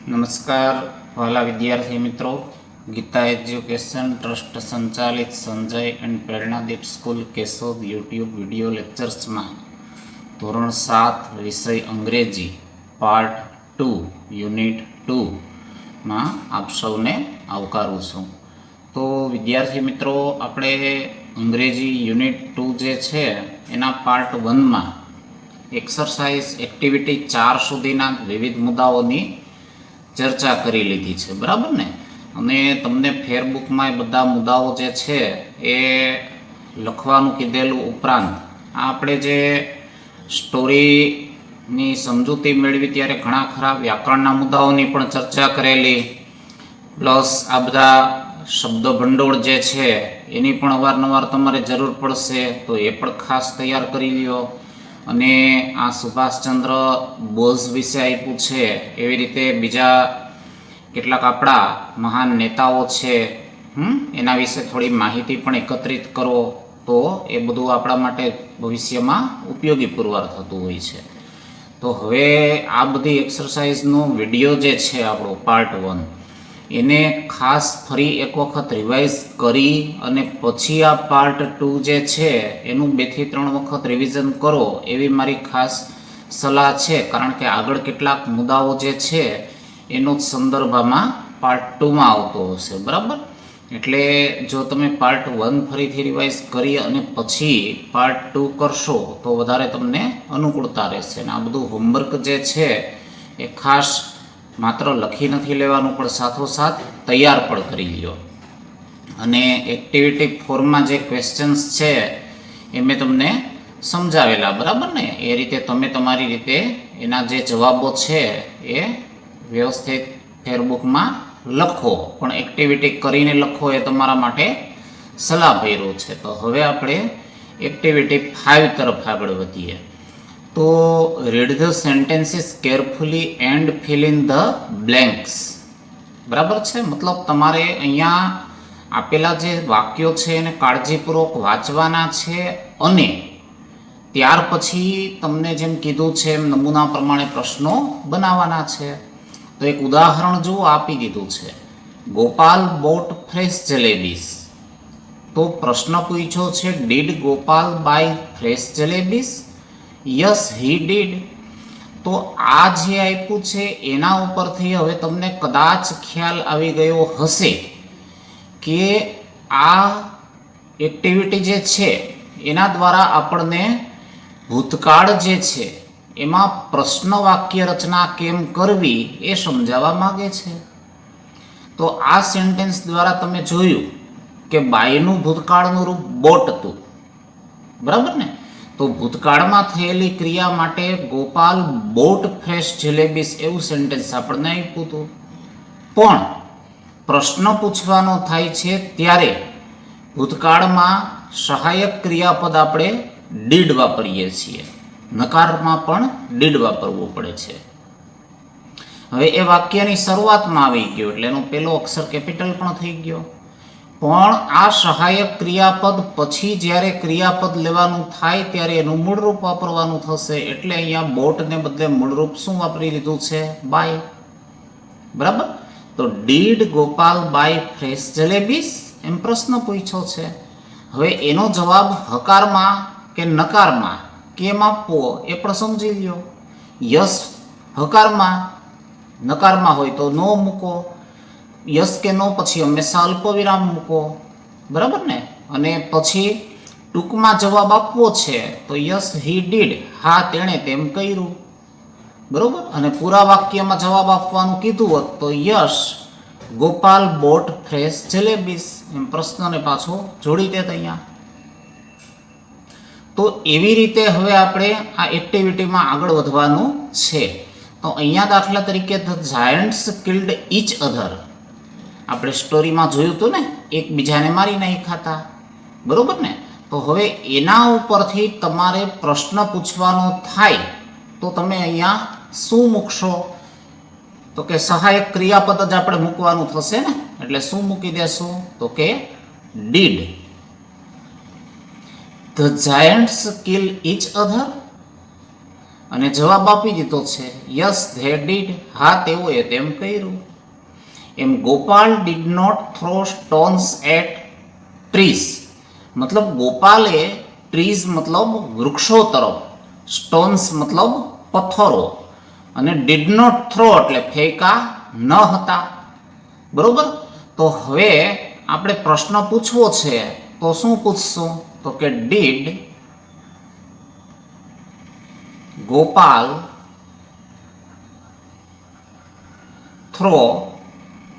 નમસ્કાર વાલા વિદ્યાર્થી મિત્રો, ગીતા એજ્યુકેશન ટ્રસ્ટ સંચાલિત Sanjay and Preranadeep school Keshod YouTube video લેક્ચર્સમાં ધોરણ 7 વિષય અંગ્રેજી પાર્ટ 2 યુનિટ 2માં આપ સૌને આવકારું છું. તો વિદ્યાર્થી મિત્રો, આપણે અંગ્રેજી યુનિટ 2 જે છે એના પાર્ટ 1માં એક્સરસાઇઝ એક્ટિવિટી 4 સુધીના વિવિધ મુદ્દાઓની ચર્ચા કરી લીધી છે, બરાબર ને? અને તમને ફેરબુકમાં એ બધા મુદ્દાઓ જે છે એ લખવાનું કીધેલું ઉપરાંત આપણે જે સ્ટોરીની સમજૂતી મેળવી ત્યારે ઘણા ખરા વ્યાકરણના મુદ્દાઓની પણ ચર્ચા કરેલી, પ્લસ આ બધા શબ્દ ભંડોળ જે છે એની પણ અવારનવાર તમારે જરૂર પડશે, તો એ પણ ખાસ તૈયાર કરી લ્યો. અને આ સુભાષચંદ્ર બોઝ વિશે આપ્યું છે, એવી રીતે બીજા કેટલાક આપણા મહાન નેતાઓ છે એના વિશે થોડી માહિતી પણ એકત્રિત કરો, તો એ બધું આપણા માટે ભવિષ્યમાં ઉપયોગી પુરવાર થતું હોય છે. તો હવે આ બધી એક્સરસાઇઝનો વિડીયો જે છે આપણો પાર્ટ 1, એને ખાસ ફરી એક વખત રિવાઇઝ કરી અને પછી આ પાર્ટ 2 જે છે એનું 2 થી 3 વખત રિવિઝન કરો, એવી મારી ખાસ સલાહ છે. કારણ કે આગળ કેટલાક મુદ્દાઓ જે છે એનો જ સંદર્ભમાં પાર્ટ 2માં આવતો હશે, બરાબર? એટલે જો તમે પાર્ટ 1 ફરીથી રિવાઇઝ કરી અને પછી પાર્ટ 2 કરશો તો વધારે તમને અનુકૂળતા રહેશે. અને આ બધું હોમવર્ક જે છે એ ખાસ માત્ર લખી નથી લેવાનું, પણ સાથોસાથ તૈયાર પણ કરી લ્યો. અને એક્ટિવિટી 4માં જે ક્વેશ્ચન્સ છે એ મેં તમને સમજાવેલા, બરાબર ને? એ રીતે તમે તમારી રીતે એના જે જવાબો છે એ વ્યવસ્થિત ફેરબુકમાં લખો, પણ એક્ટિવિટી કરીને લખો એ તમારા માટે સલાહભર્યું છે. તો હવે આપણે એક્ટિવિટી 5 તરફ આગળ વધીએ. તો read the sentences carefully and fill in the blanks, બરાબર છે? મતલબ તમારે અહીંયા આપેલા જે વાક્યો છે એને કાળજીપૂર્વક વાંચવાના છે અને ત્યાર પછી તમને જેમ કીધું છે એમ નમૂના પ્રમાણે પ્રશ્નો બનાવવાના છે. તો એક ઉદાહરણ જુઓ, આપી દીધું છે, ગોપાલ બોટ ફ્રેશ જલેબીસ. તો પ્રશ્ન પૂછ્યો છે, did Gopal buy fresh jalebis? Yes he did. તો આ જે આપ્યું છે એના ઉપરથી હવે તમને કદાચ ખ્યાલ આવી ગયો હશે કે આ એક્ટિવિટી જે છે એના દ્વારા આપણને ભૂતકાળ જે છે એમાં પ્રશ્ન વાક્ય રચના કેમ કરવી એ સમજાવવા માગે છે. તો આ સેન્ટેન્સ દ્વારા તમે જોયું કે બાયનું ભૂતકાળનું રૂપ બોટ હતું, બરાબર ને? તો ભૂતકાળમાં થયેલી ક્રિયા માટે ગોપાલ બોટ ફ્રેશ જલેબીસ એવું સેન્ટેન્સ આપણને આપ્યું હતું. પણ પ્રશ્ન પૂછવાનો થાય છે ત્યારે ભૂતકાળમાં સહાયક ક્રિયાપદ આપણે ડીડ વાપરીએ છીએ, નકારમાં પણ ડીડ વાપરવું પડે છે. હવે એ વાક્યની શરૂઆતમાં આવી ગયો એટલે એનો પહેલો અક્ષર કેપિટલ પણ થઈ ગયો. પણ આ સહાયક ક્રિયાપદ પછી જ્યારે ક્રિયાપદ લેવાનું થાય ત્યારે એનું મૂળરૂપ વાપરવાનું થશે. એટલે અહીંયા બોટને બદલે મૂળરૂપ શું વાપરી લીધું છે? બાય, બરાબર? તો did Gopal buy fresh jalebis એમ પ્રશ્ન પૂછ્યો છે. હવે એનો જવાબ હકારમાં કે નકારમાં કેમ આપવો એ પણ સમજી લ્યો. યસ હકારમાં, નકારમાં હોય તો નો મૂકો. યસ કે નો પછી હંમેશા અલ્પવિરામ મૂકો, બરાબર ને? અને પછી ટૂંકમાં જવાબ આપવો છે તો યસ હી ડીડ, હા તેણે તેમ કર્યું, બરાબર? અને પૂરા વાક્યમાં જવાબ આપવાનું કીધું હોત તો yes Gopal bought fresh jalebis એમ પ્રશ્નને પાછો જોડી દેત અહીંયા. તો એવી રીતે હવે આપણે આ એક્ટિવિટીમાં આગળ વધવાનું છે. તો અહીંયા દાખલા તરીકે the Giants killed each other, આપણે સ્ટોરીમાં જોયું હતું ને, એકબીજાને મારી નાખ્યા હતા, બરોબર ને? તો હવે એના ઉપરથી તમારે પ્રશ્ન પૂછવાનો થાય તો તમે અહીંયા શું મૂકશો? તો કે સહાયક ક્રિયાપદ જ આપણે મૂકવાનું થશે ને. એટલે શું મૂકી દેશું? તો કે did. The Giants kill each other. અને જવાબ આપી દીધો છે યસ ધે ડીડ, હા તેઓએ તેમ કર્યું. એમ Gopal did not throw stones at trees, મતલબ ગોપાલે ટ્રીઝ મતલબ વૃક્ષો તરફ, સ્ટોન્સ મતલબ પથ્થરો, અને ડીડ નોટ થ્રો એટલે ફેંકા ન હતા. બરોબર. તો હવે આપણે પ્રશ્ન પૂછવો છે તો શું પૂછશું? તો કે did Gopal throw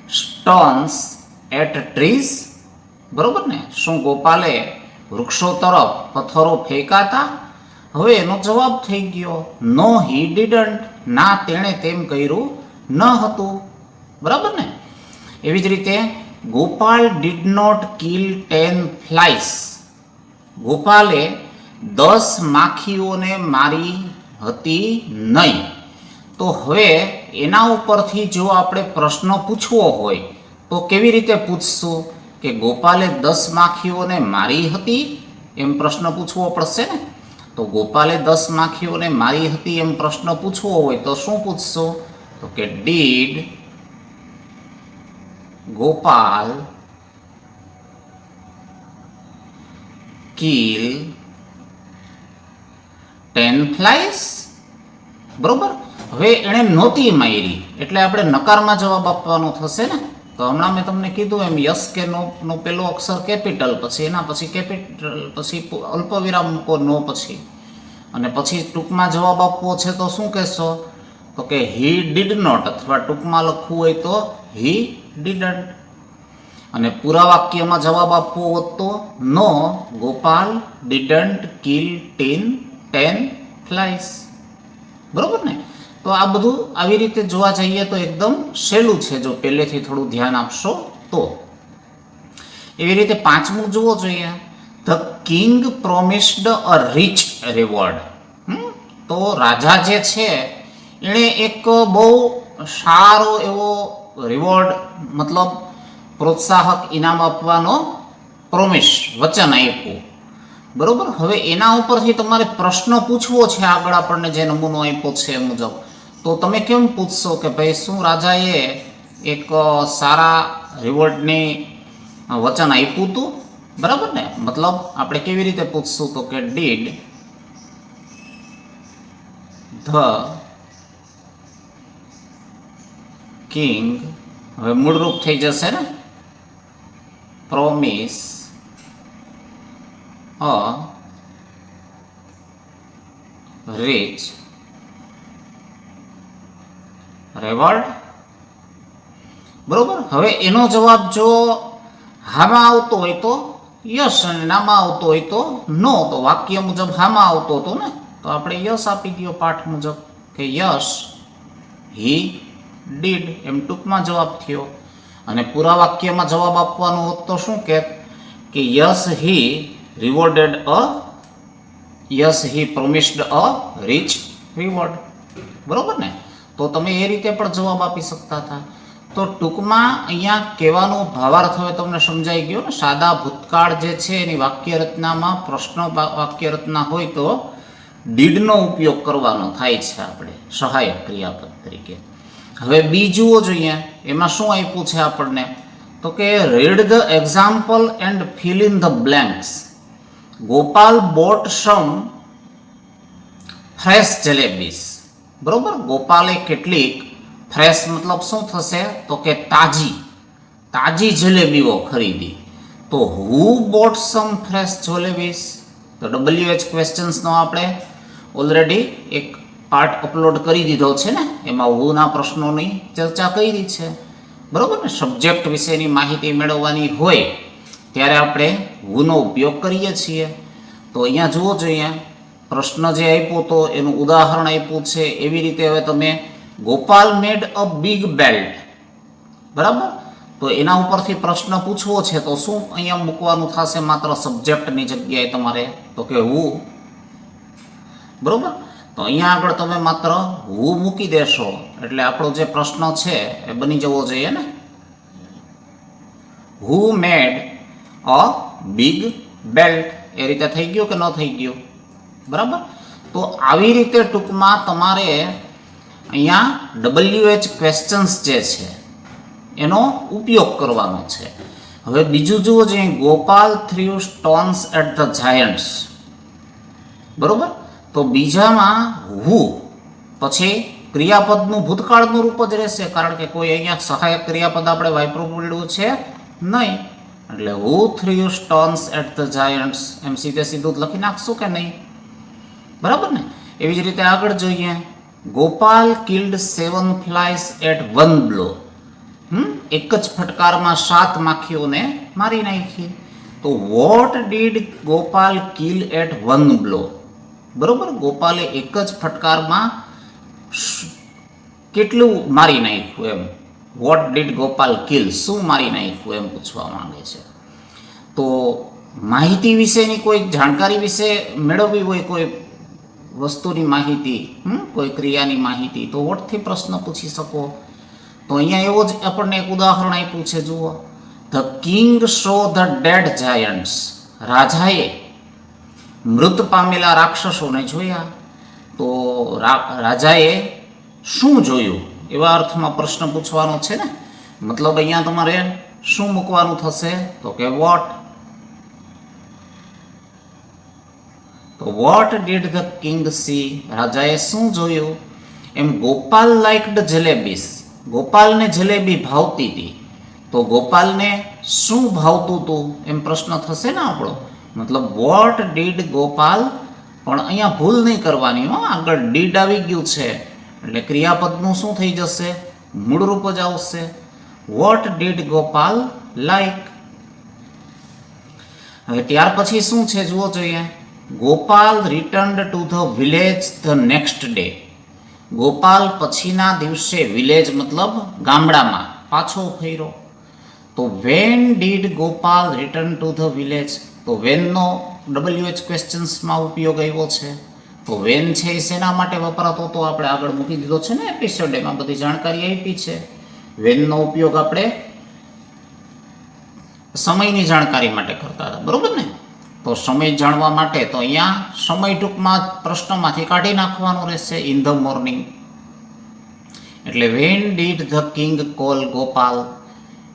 stones at trees. બરોબર ને? શું ગોપાલે વૃક્ષો તરફ પથ્થરો ફેંકાતા? હવે એનો જવાબ થઈ ગયો નો હી ડીડન્ટ, ના તેણે તેમ કર્યું ન હતું. બરાબર ને? એવી જ રીતે Gopal did not kill 10 flies, ગોપાલે 10 માખીઓને મારી હતી નહીં. તો હવે એના ઉપરથી જો આપણે પ્રશ્ન પૂછવો હોય તો કેવી રીતે પૂછશું? કે ગોપાલે 10 માખીઓને મારી હતી એમ પ્રશ્ન પૂછવો પડશે ને. તો ગોપાલે 10 માખીઓને મારી હતી એમ પ્રશ્ન પૂછવો હોય તો શું પૂછશું? તો કે ડીડ ગોપાલ કિલ 10 ફ્લાઇસ. બરોબર. હવે એણે નહોતી મારી એટલે આપણે નકારમાં જવાબ આપવાનો થશે ને. તો હમણાં મેં તમને કીધું એમ યસ કે નો નો પેલો અક્ષર કેપિટલ, પછી એના પછી કેપિટલ, પછી અલ્પવિરામ મૂકો નો પછી, અને પછી ટૂંકમાં જવાબ આપવો છે તો શું કહેશો? તો કે હી ડીડ નોટ, અથવા ટૂંકમાં લખવું હોય તો હી ડીડન્ટ. અને પૂરા વાક્યમાં જવાબ આપવો હોત તો નો ગોપાલ ડીડન્ટ કિલ 10 ફ્લાઇસ. બરોબર ને? તો આ બધું આવી રીતે જોવા જઈએ તો એકદમ સહેલું છે જો પહેલેથી થોડું ધ્યાન આપશો તો. એવી રીતે પાંચમું જુઓ જોઈએ, the king promised a rich reward. તો રાજા જે છે એણે એક બહુ સારો એવો રિવોર્ડ મતલબ પ્રોત્સાહક ઇનામ આપવાનો પ્રોમિસ વચન આપ્યું. બરોબર. હવે એના ઉપરથી તમારે પ્રશ્ન પૂછવો છે આગળ આપણને જે નમૂનો આપ્યો છે એ મુજબ. તો તમે કેમ પૂછશો કે ભાઈ શું રાજાએ એક સારા રિવોર્ડની વચન આપ્યું હતું? બરાબર ને? મતલબ આપણે કેવી રીતે પૂછશું? તો કે ડીડ ધ કિંગ, હવે મૂળરૂપ થઈ જશે ને, પ્રોમિસ અ રીચ રેવર્ડ. બરોબર. હવે એનો જવાબ જો હામાં આવતો હોય તો યસ, અને નામાં આવતો હોય તો નો. તો વાક્ય મુજબ હામાં આવતો હતો ને, તો આપણે યસ આપી દો પાઠ મુજબ કે યસ હી ડીડ, એમ ટૂંકમાં જવાબ થયો. અને પૂરા વાક્યમાં જવાબ આપવાનો હોત તો શું કે yes he rewarded a, yes he promised a rich reward. બરોબર ને? તો તમે એ રીતે પણ જવાબ આપી શકતા હતા. તો ટૂંકમાં અહીંયા કહેવાનો ભાવાર્થ હવે તમને સમજાઈ ગયો ને. સાદા ભૂતકાળ જે છે એની વાક્ય રચનામાં પ્રશ્ન વાક્ય રચના હોય તો ડીડનો ઉપયોગ કરવાનો થાય છે આપણે સહાયક ક્રિયાપદ તરીકે. હવે બીજું જોઈએ, એમાં શું આપ્યું છે આપણને? તો કે read the example and fill in the blanks. Gopal bought some fresh jalebis. બરોબર. ગોપાલે કેટલીક, ફ્રેશ મતલબ શું થશે? તો કે તાજી જલેબીઓ ખરીદી. તો હુ બોટ સમ ફ્રેશ જલેબીસ? તો WH ક્વેશ્ચન્સનો આપણે ઓલરેડી એક પાર્ટ અપલોડ કરી દીધો છે ને, એમાં હુના પ્રશ્નોની ચર્ચા કરી છે. બરોબર ને? સબ્જેક્ટ વિશેની માહિતી મેળવવાની હોય ત્યારે આપણે હુનો ઉપયોગ કરીએ છીએ. તો અહીંયા જુઓ જોઈએ, પ્રશ્ન જે આપ્યો તો એનું ઉદાહરણ આપ્યું છે. એવી રીતે હવે તમે ગોપાલ મેડ અ બિગ બેલ્ટ. બરાબર. તો એના ઉપરથી પ્રશ્ન પૂછવો છે તો શું અહીંયા મૂકવાનું થશે? માત્ર સબ્જેક્ટની જગ્યાએ તમારે તો કે હુ. બરોબર. તો અહીંયા આગળ તમે માત્ર હુ મૂકી દેશો એટલે આપણો જે પ્રશ્ન છે એ બની જવો જોઈએ ને. હુ મેડ અ બિગ બેલ્ટ. એ રીતે થઈ ગયું કે ન થઈ ગયું? બરાબર. તો આવી રીતે ટૂંકમાં તમારે અહીંયા WH ક્વેશ્ચન્સ જે છે એનો ઉપયોગ કરવાનો છે. હવે બીજું જુઓ જે Gopal threw stones at the giants, બરોબર. તો બીજામાં હુ પછી ક્રિયાપદનું ભૂતકાળનું રૂપ જ રહેશે, કારણ કે કોઈ અહીંયા સહાયક ક્રિયાપદ આપણે વાપરવું પડ્યું છે નહીં. એટલે હુ થ્રીવ સ્ટોન્સ એટ ધ જાયન્ટ્સ એમ સીધે સીધું જ લખી નાખશું કે નહીં, બરાબર ને. એવી જ રીતે આગળ જોઈએ, Gopal killed 7 flies at 1 blow. એક જ ફટકારમાં 7 માખીઓને મારી નાખી. તો what did Gopal kill at 1 blow, બરોબર. ગોપાલે એક જ ફટકારમાં કેટલું મારી નાખ્યું એમ. વોટ ડીડ ગોપાલ કિલ, શું મારી નાખ્યું એમ પૂછવા માંગે છે. તો માહિતી વિશેની કોઈ જાણકારી વિશે મેળવવી હોય, કોઈ વસ્તુની માહિતી, કોઈ ક્રિયાની માહિતી, તો વોટથી પ્રશ્ન પૂછી શકો. તો અહીંયા એવો જ આપણને એક ઉદાહરણ આપ્યું છે, જુઓ. The king show the dead giants. રાજાએ મૃત પામેલા રાક્ષસોને જોયા. તો રાજાએ શું જોયું એવા અર્થમાં પ્રશ્ન પૂછવાનો છે ને. મતલબ અહીંયા તમારે શું મૂકવાનું થશે, તો કે વોટ. તો what did the king C, રાજાએ શું જોયું. એમ ગોપાલ લાઇક્ડ જલેબીસ, ગોપાલને જલેબી ભાવતી હતી. તો ગોપાલને શું ભાવતું હતું એમ પ્રશ્ન થશે ને આપણો. મતલબ વોટ ડીડ ગોપાલ, પણ અહીંયા ભૂલ નહીં કરવાની હો, આગળ ડીડ આવી ગયું છે એટલે ક્રિયાપદનું શું થઈ જશે, મૂળરૂપ જ આવશે. Vote did Gopal like. હવે ત્યાર પછી શું છે જુઓ જોઈએ. Gopal returned to the village the next day. Gopal પછીના દિવસે, વિલેજ મતલબ ગામડામાં, પાછો ફર્યો. તો when did Gopal return to the village. તો વેનનો WH ક્વેશ્ચન્સમાં ઉપયોગ આવ્યો છે. તો વેન છે એ શેના માટે વપરાતો તો આપણે આગળ મૂકી દીધો છે ને એપિસોડ, એમાં બધી જાણકારી આપી છે. વેનનો ઉપયોગ આપણે સમયની જાણકારી માટે કરતા હતા, બરોબર ને. તો સમય જાણવા માટે તો અહીંયા સમય ટૂંકમાં પ્રશ્નમાંથી કાઢી નાખવાનો રહેશે, ઇન ધ મોર્નિંગ. એટલે van did the king call Gopal,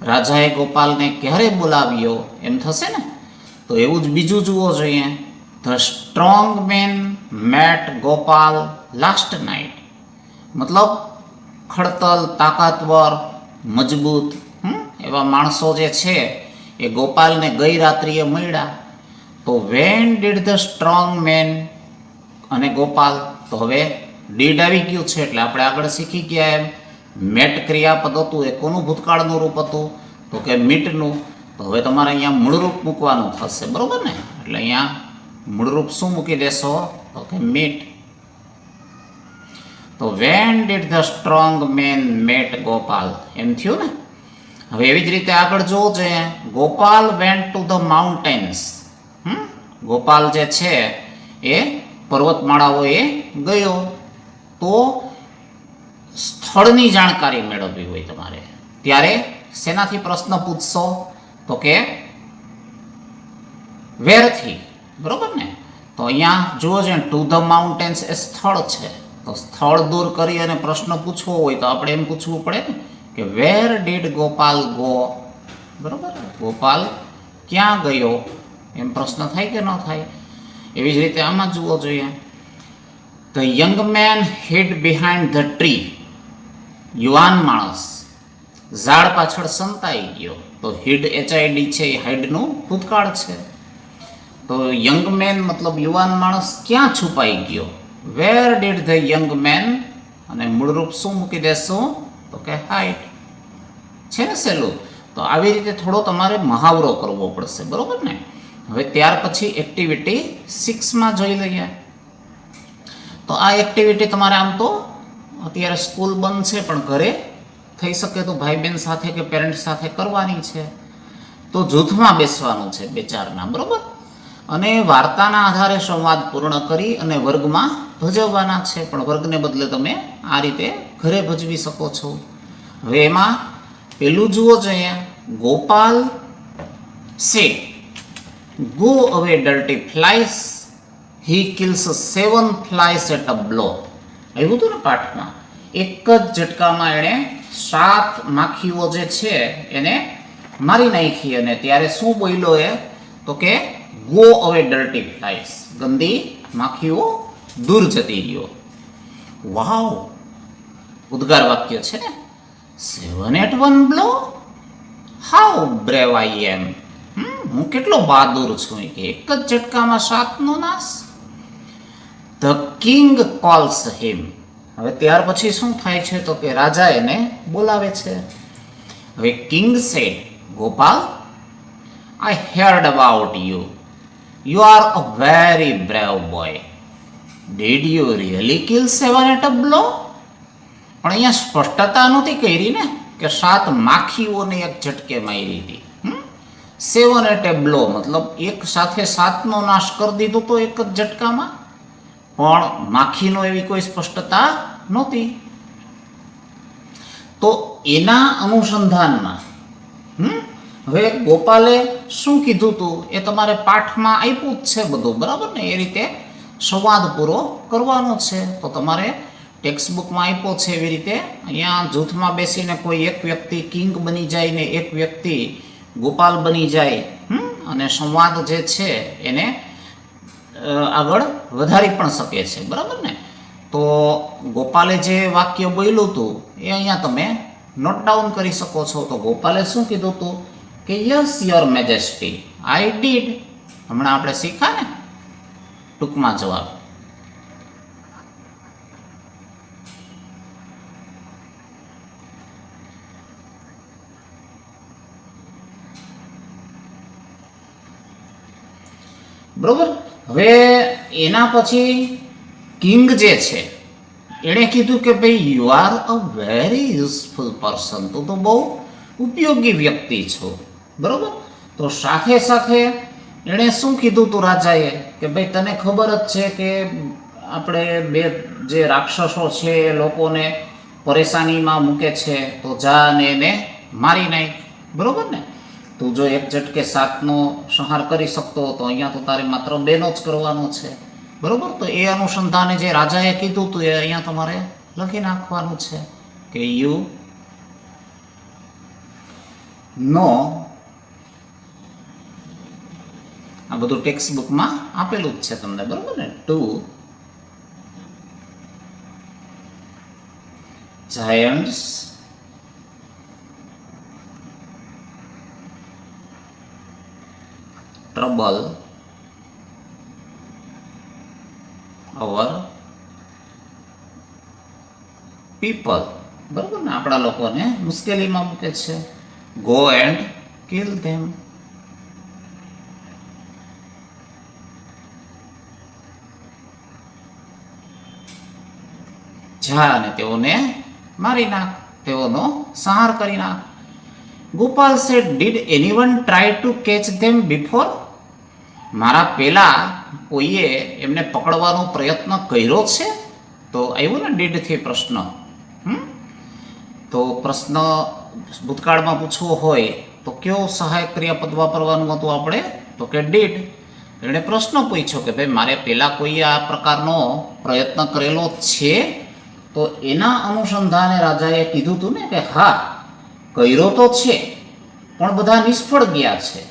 રાજાએ ગોપાલને ક્યારે બોલાવ્યો એમ થશે ને. તો એવું જ બીજું જુઓ જોઈએ. The strong man met Gopal last night. મતલબ ખડતલ, તાકાતવર, મજબૂત એવા માણસો જે છે એ ગોપાલને ગઈ રાત્રિએ મળ્યા. તો when did the strong man અને ગોપાલ. તો હવે ડીડ આવી ગયું છે એટલે આપણે આગળ શીખી ગયા એમ. મેટ ક્રિયાપદ હતું એ કોનું ભૂતકાળનું રૂપ હતું, તો કે મીટનું. તો હવે તમારે અહીંયા મૂળરૂપ મૂકવાનું થશે, બરોબર ને. એટલે અહીંયા મૂળરૂપ શું મૂકી દેશો, તો કે મીટ. તો when did the strong man met Gopal એમ થયું ને. હવે એવી જ રીતે આગળ જોવો જોઈએ. Gopal went to the mountains. Gopal જે છે એ પર્વતમાળાઓએ ગયો. તો સ્થળની જાણકારી મેળવવી હોય તમારે ત્યારે શેનાથી પ્રશ્ન પૂછશો, તો કે વેરથી, બરોબર ને. તો અહીંયા જુઓ છે ટુ ધ માઉન્ટેન્સ એ સ્થળ છે. તો સ્થળ દૂર કરી અને પ્રશ્ન પૂછવો હોય તો આપણે એમ પૂછવું પડે ને કે વેર ડીડ ગોપાલ ગો, બરોબર. ગોપાલ ક્યાં ગયો એમ પ્રશ્ન થાય કે ન થાય. એવી જ રીતે આમાં જુઓ જોઈએ. The young man hid behind the tree. યુવાન માણસ ઝાડ પાછળ સંતાઈ ગયો. તો હિડ HID છે એ હાઇડનું ભૂતકાળ છે. તો યંગ મેન મતલબ યુવાન માણસ ક્યાં છુપાઈ ગયો. Where did the young man, અને મૂળરૂપ શું મૂકી દેશું, તો કે હાઇડ. છે ને સહેલું. તો આવી રીતે થોડો તમારે મહાવરો કરવો પડશે, બરોબર ને. હવે ત્યાર પછી એક્ટિવિટી 6માં જોઈ લઈએ. તો આ એક્ટિવિટી તમારે આમ તો અત્યારે સ્કૂલ બંધ છે પણ ઘરે થઈ શકે તો ભાઈ બહેન સાથે કે પેરેન્ટ્સ સાથે કરવાની છે. તો જૂથમાં બેસવાનું છે 2-4ના, બરોબર. અને વાર્તાના આધારે સંવાદ પૂર્ણ કરી અને વર્ગમાં ભજવવાના છે. પણ વર્ગને બદલે તમે આ રીતે ઘરે ભજવી શકો છો. હવે એમાં પેલું જુઓ જોઈએ. Gopal say go away dirty flies he kills 7 flies at a blow. આવ્યું હતું ને પાઠમાં, એક જ ઝટકામાં એણે 7 માખીઓ જે છે એને મારી નાખી. અને ત્યારે શું બોલ્યો એ, તો કે ગો અવે ડર્ટી ફ્લાઇસ, ગંદી માખીઓ દૂર જતી રહ્યો. વાવ, ઉદ્ગાર વાક્ય છે ને. 7 at one blow, how brave I am. હું કેટલો બહાદુર છું કે એક જ ઝટકામાં 7નો નાશ. ધ કિંગ કોલ્સ હિમ. હવે ત્યાર પછી શું થાય છે, તો કે રાજા એને બોલાવે છે. હવે king said, Gopal, I heard about you. You are a very brave boy. Did you really kill 7 at a blow? પણ અહીંયા સ્પષ્ટતા નહોતી કરી ને કે 7 માખીઓને એક ઝટકે મારી હતી. 7 એટ એ બ્લો મતલબ એક સાથે 7નો નાશ કરી દીધો તો એક જ ઝટકામાં, પણ માખીનો એવી કોઈ સ્પષ્ટતા નહોતી. તો એના અનુસંધાનમાં હવે ગોપાલે શું કીધું હતું એ તમારે પાઠમાં આપ્યું જ છે બધું, બરાબર ને? એ રીતે સંવાદ પૂરો કરવાનો છે. તો તમારે ટેક્સ્ટબુકમાં આપ્યો છે એવી રીતે અહીંયા જૂથમાં બેસીને કોઈ એક વ્યક્તિ કિંગ બની જાય ને એક વ્યક્તિ ગોપાલ બની જાય, અને સંવાદ જે છે એને આગળ વધારી પણ શકે છે, બરાબર ને? તો ગોપાલે જે વાક્ય બોલ્યું હતું એ અહીંયા તમે નોટ ડાઉન કરી શકો છો. તો ગોપાલે શું કીધું હતું કે yes your majesty, I did. હમણાં આપણે શીખ્યા ને ટૂંકમાં જવાબ. બરોબર. હવે એના પછી કિંગ જે છે એણે કીધું કે ભાઈ you are a very useful person, તું તો બહુ ઉપયોગી વ્યક્તિ છો, બરોબર. તો સાથે સાથે એણે શું કીધું તું રાજાએ કે ભાઈ તને ખબર જ છે કે આપણે બે જે રાક્ષસો છે એ લોકોને પરેશાનીમાં મૂકે છે, તો જા ને એને મારી નાખ, બરોબર ને? તું જો એક ઝટકે 7નો સંહાર કરી શકતો તો અહીંયા તો તારે માત્ર 2નો જ કરવાનો છે, બરોબર. તો એ અનુસંધાને જે રાજાએ કીધું હતું એ અહીંયા તમારે લખી નાખવાનું છે કે યુ નો, આ બધું ટેક્સ્ટ બુકમાં આપેલું જ છે તમને, બરોબર ને? 2 giants trouble our people, બરાબર ને? આપણા લોકોને મુશ્કેલીમાં મૂકે છે. Go and kill them. જા અને તેઓને મારી નાખ, તેઓનો સંહાર કરી નાખ. Gopal said did anyone try to catch them before? મારા પહેલા કોઈએ એમને પકડવાનો પ્રયત્ન કર્યો છે? તો આવ્યું ને ડીડથી પ્રશ્ન. તો પ્રશ્ન ભૂતકાળમાં પૂછવો હોય તો કયો સહાયક ક્રિયાપદ વાપરવાનું હતું આપણે? તો કે ડીડ. એણે પ્રશ્ન પૂછ્યો કે ભાઈ મારે પહેલાં કોઈએ આ પ્રકારનો પ્રયત્ન કરેલો છે? તો એના અનુસંધાને રાજાએ કીધું હતું ને કે હા કર્યો તો છે, પણ બધા નિષ્ફળ ગયા છે,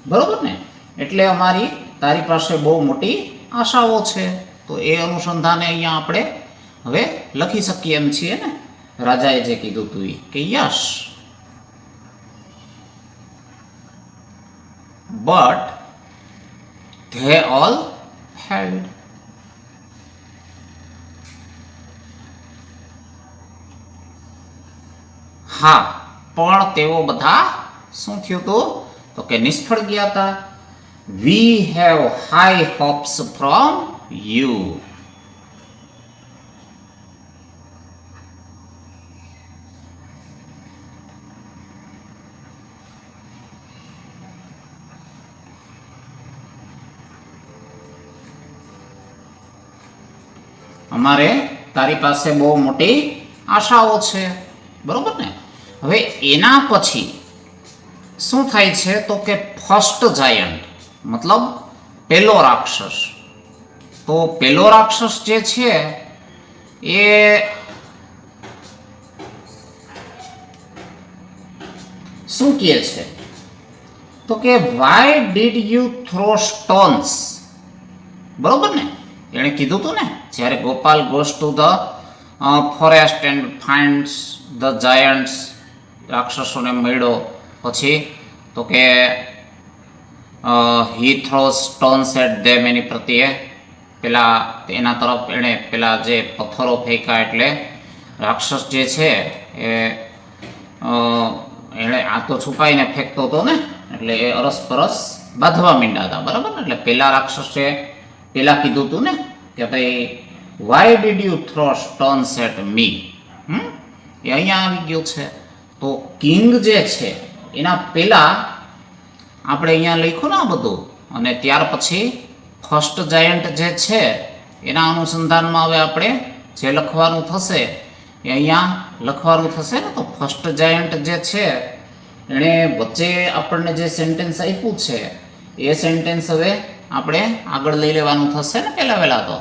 બરોબર ને? એટલે અમારી તારી પાસે બહુ મોટી આશાઓ છે. તો એ અનુસંધાને અહીંયા આપણે હવે લખી શકીએ એમ છીએ ને, રાજાએ જે કીધું હતું એ કે yes but they all failed. હા, પણ તેઓ બધા શું થયું હતું? તો કે નિષ્ફળ ગયા હતા. We have high hops from you. અમારે તારી પાસે બહુ મોટી આશાઓ છે, બરોબર ને? હવે એના પછી શું થાય છે? તો કે ફર્સ્ટ જાયન્ટ મતલબ પહેલો રાક્ષસ તો પેલો રાક્ષસ જે છે એ શું કહે છે તો કે why did you throw stones, બરોબર ને? એણે કીધું હતું ને, જ્યારે Gopal goes to the forest and finds the giants, રાક્ષસોને મળ્યો પછી તો કે he throws stones at them, એની પ્રત્યે પેલા એના તરફ એણે પેલા જે પથ્થરો ફેંક્યા, એટલે રાક્ષસ જે છે એ એણે આ તો છુપાઈને ફેંકતો હતો ને, એટલે એ અરસપરસ બાંધવા માંડ્યા હતા, બરાબર ને? એટલે પેલા રાક્ષસે પેલા કીધું હતું ને કે ભાઈ why did you throw stones at me, એ અહીંયા આવી ગયું છે. તો કિંગ જે છે એના પેલા આપણે અહીંયા લખ્યું ને આ બધું, અને ત્યાર પછી ફર્સ્ટ જાયન્ટ જે છે એના અનુસંધાનમાં હવે આપણે જે લખવાનું થશે એ અહીંયા લખવાનું થશે ને. તો ફર્સ્ટ જાયન્ટ જે છે એણે વચ્ચે આપણને જે સેન્ટેન્સ આપ્યું છે એ સેન્ટેન્સ હવે આપણે આગળ લઈ લેવાનું થશે ને પહેલા તો.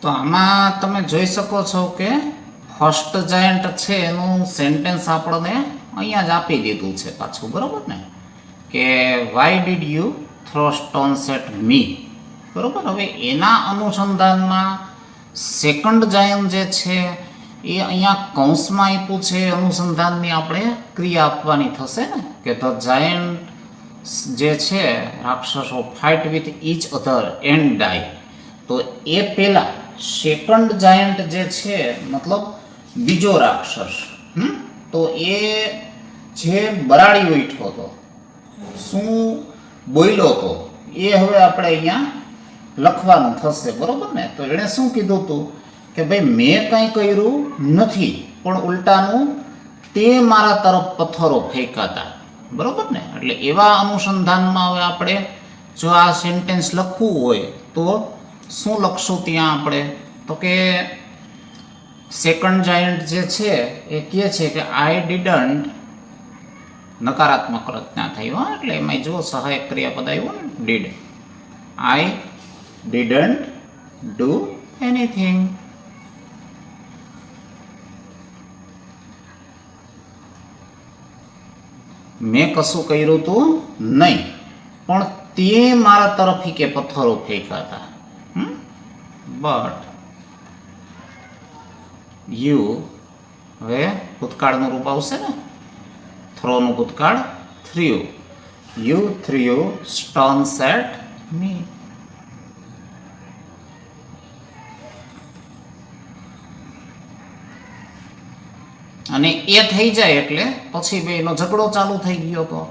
તો આમાં તમે જોઈ શકો છો કે ફર્સ્ટ જાયન્ટ છે એનું સેન્ટેન્સ આપણને અહીંયા જ આપી દીધું છે પાછું, બરોબર ને? કે why did you throw stones at me, બરોબર. હવે એના અનુસંધાનમાં સેકન્ડ જાયન્ટ જે છે એ અહીંયા કૌંસમાં આપ્યું છે, અનુસંધાનની આપણે ક્રિયા આપવાની થશે ને કે ધ જાયન્ટ જે છે રાક્ષસો fight with each other and die. તો એ પહેલા સેકન્ડ જાયન્ટ જે છે મતલબ બીજો રાક્ષસ, તો એ જે બરાડી ઉઠ્યો હતો, શું બોલ્યો હતો, એ હવે આપણે અહીંયા લખવાનું થશે, બરોબર ને? તો એણે શું કીધું હતું કે ભાઈ મેં કંઈ કર્યું નથી, પણ ઉલટાનું તે મારા તરફ પથ્થરો ફેંકાતા, બરોબર ને? એટલે એવા અનુસંધાનમાં હવે આપણે જો આ સેન્ટેન્સ લખવું હોય તો શું લખશું ત્યાં આપણે? તો કે સેકન્ડ જાયન્ટ જે છે એ કહે છે કે આઈ ડીડન્ટ, નકારાત્મક રચના થઈ હોય એટલે એમાં જો સહાયક ક્રિયાપદ આવ્યું ને did, I didn't do anything. મેં કશું કર્યું હતું નહીં, પણ તે મારા તરફથી કે પથ્થરો ફેંક્યા હતા. બટ યુ, હવે ભૂતકાળનું રૂપ આવશે ને, થ્રોનું ભૂતકાળ થ્રીયુ, યુ થ્રીયુ સ્ટોન્સ એટ મી. અને એ થઈ જાય એટલે પછી બેનો ઝઘડો ચાલુ થઈ ગયો હતો.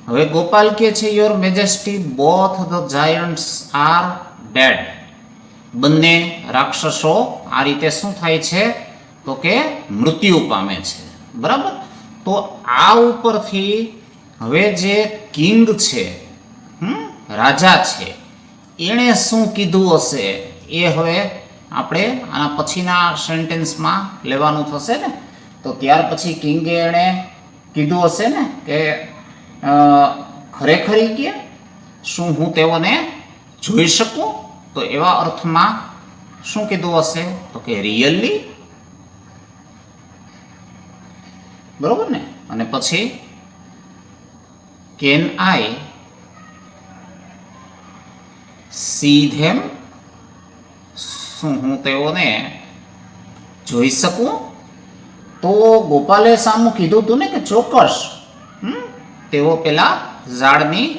હવે ગોપાલ કે છે your majesty both the giants are dead, બંને રાક્ષસો આ રીતે શું થાય છે તો કે મૃત્યુ પામે છે, બરાબર. તો આ ઉપરથી હવે જે કિંગ છે, રાજા છે, એણે શું કીધું હશે એ હવે આપણે આના પછીના સેન્ટેન્સમાં લેવાનું થશે ને. તો ત્યાર પછી કિંગે એણે કીધું હશે ને કે ખરેખર કે શું હું તેઓને જોઈ શકું, તો એવા અર્થમાં શું કીધું હશે તો કે રિયલી, બરોબર ને? અને પછી કેન આઈ સી ધેમ, શું હું તેઓને જોઈ શકું? તો ગોપાલે સામું કીધું હતું ને કે ચોક્કસ તેઓ પેલા ઝાડની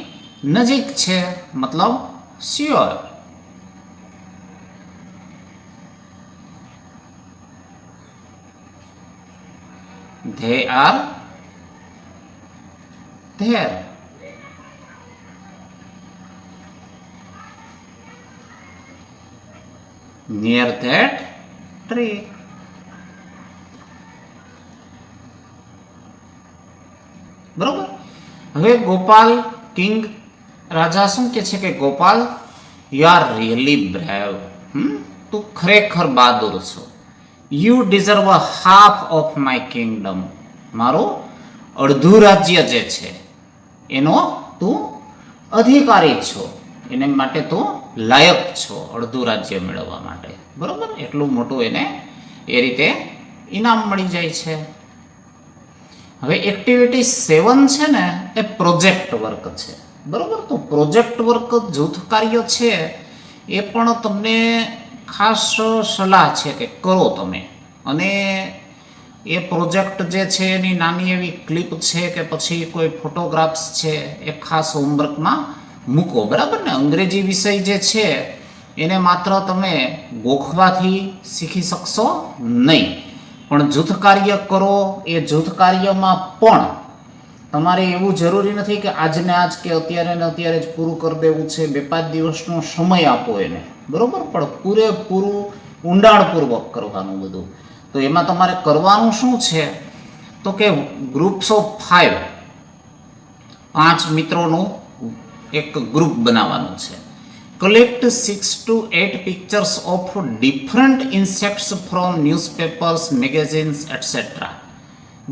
નજીક છે, મતલબ sure. They are there. near that tree. બરોબર. હવે ગોપાલ કિંગ રાજા શું કે છે કે Gopal you are really brave, તું ખરેખર બહાદુર છો. You deserve a half of my Kingdom, મારું અડધું રાજ્ય જે છે એનો તું અધિકારી છો, એને માટે તું લાયક છો અડધું રાજ્ય મેળવવા માટે. બરોબર, એટલું મોટું એને એ રીતે ઇનામ મળી જાય છે. હવે એક્ટિવિટી 7 છે ને એ પ્રોજેક્ટ વર્ક છે. બરોબર, તો પ્રોજેક્ટ વર્ક જૂથ કાર્ય છે એ પણ તમને ખાસ સલાહ છે કે કરો તમે. અને એ પ્રોજેક્ટ જે છે એની નાની એવી ક્લિપ છે કે પછી કોઈ ફોટોગ્રાફ્સ છે એ ખાસ હોમવર્કમાં મૂકો. બરાબર ને, અંગ્રેજી વિષય જે છે એને માત્ર તમે ગોખવાથી શીખી શકશો નહીં, પણ જૂથ કાર્ય કરો. એ જૂથ કાર્યમાં પણ તમારે એવું જરૂરી નથી કે આજને આજ કે અત્યારે ને અત્યારે જ પૂરું કરી દેવું છે. 2-5 દિવસનો સમય આપો એને. બરોબર, પણ પૂરેપૂરું ઊંડાણપૂર્વક કરવાનું બધું. તો એમાં તમારે કરવાનું શું છે તો કે ગ્રુપ્સ ઓફ 5 મિત્રોનું એક ગ્રુપ બનાવવાનું છે. Collect 6 to 8 pictures of different insects from newspapers, magazines etcetera.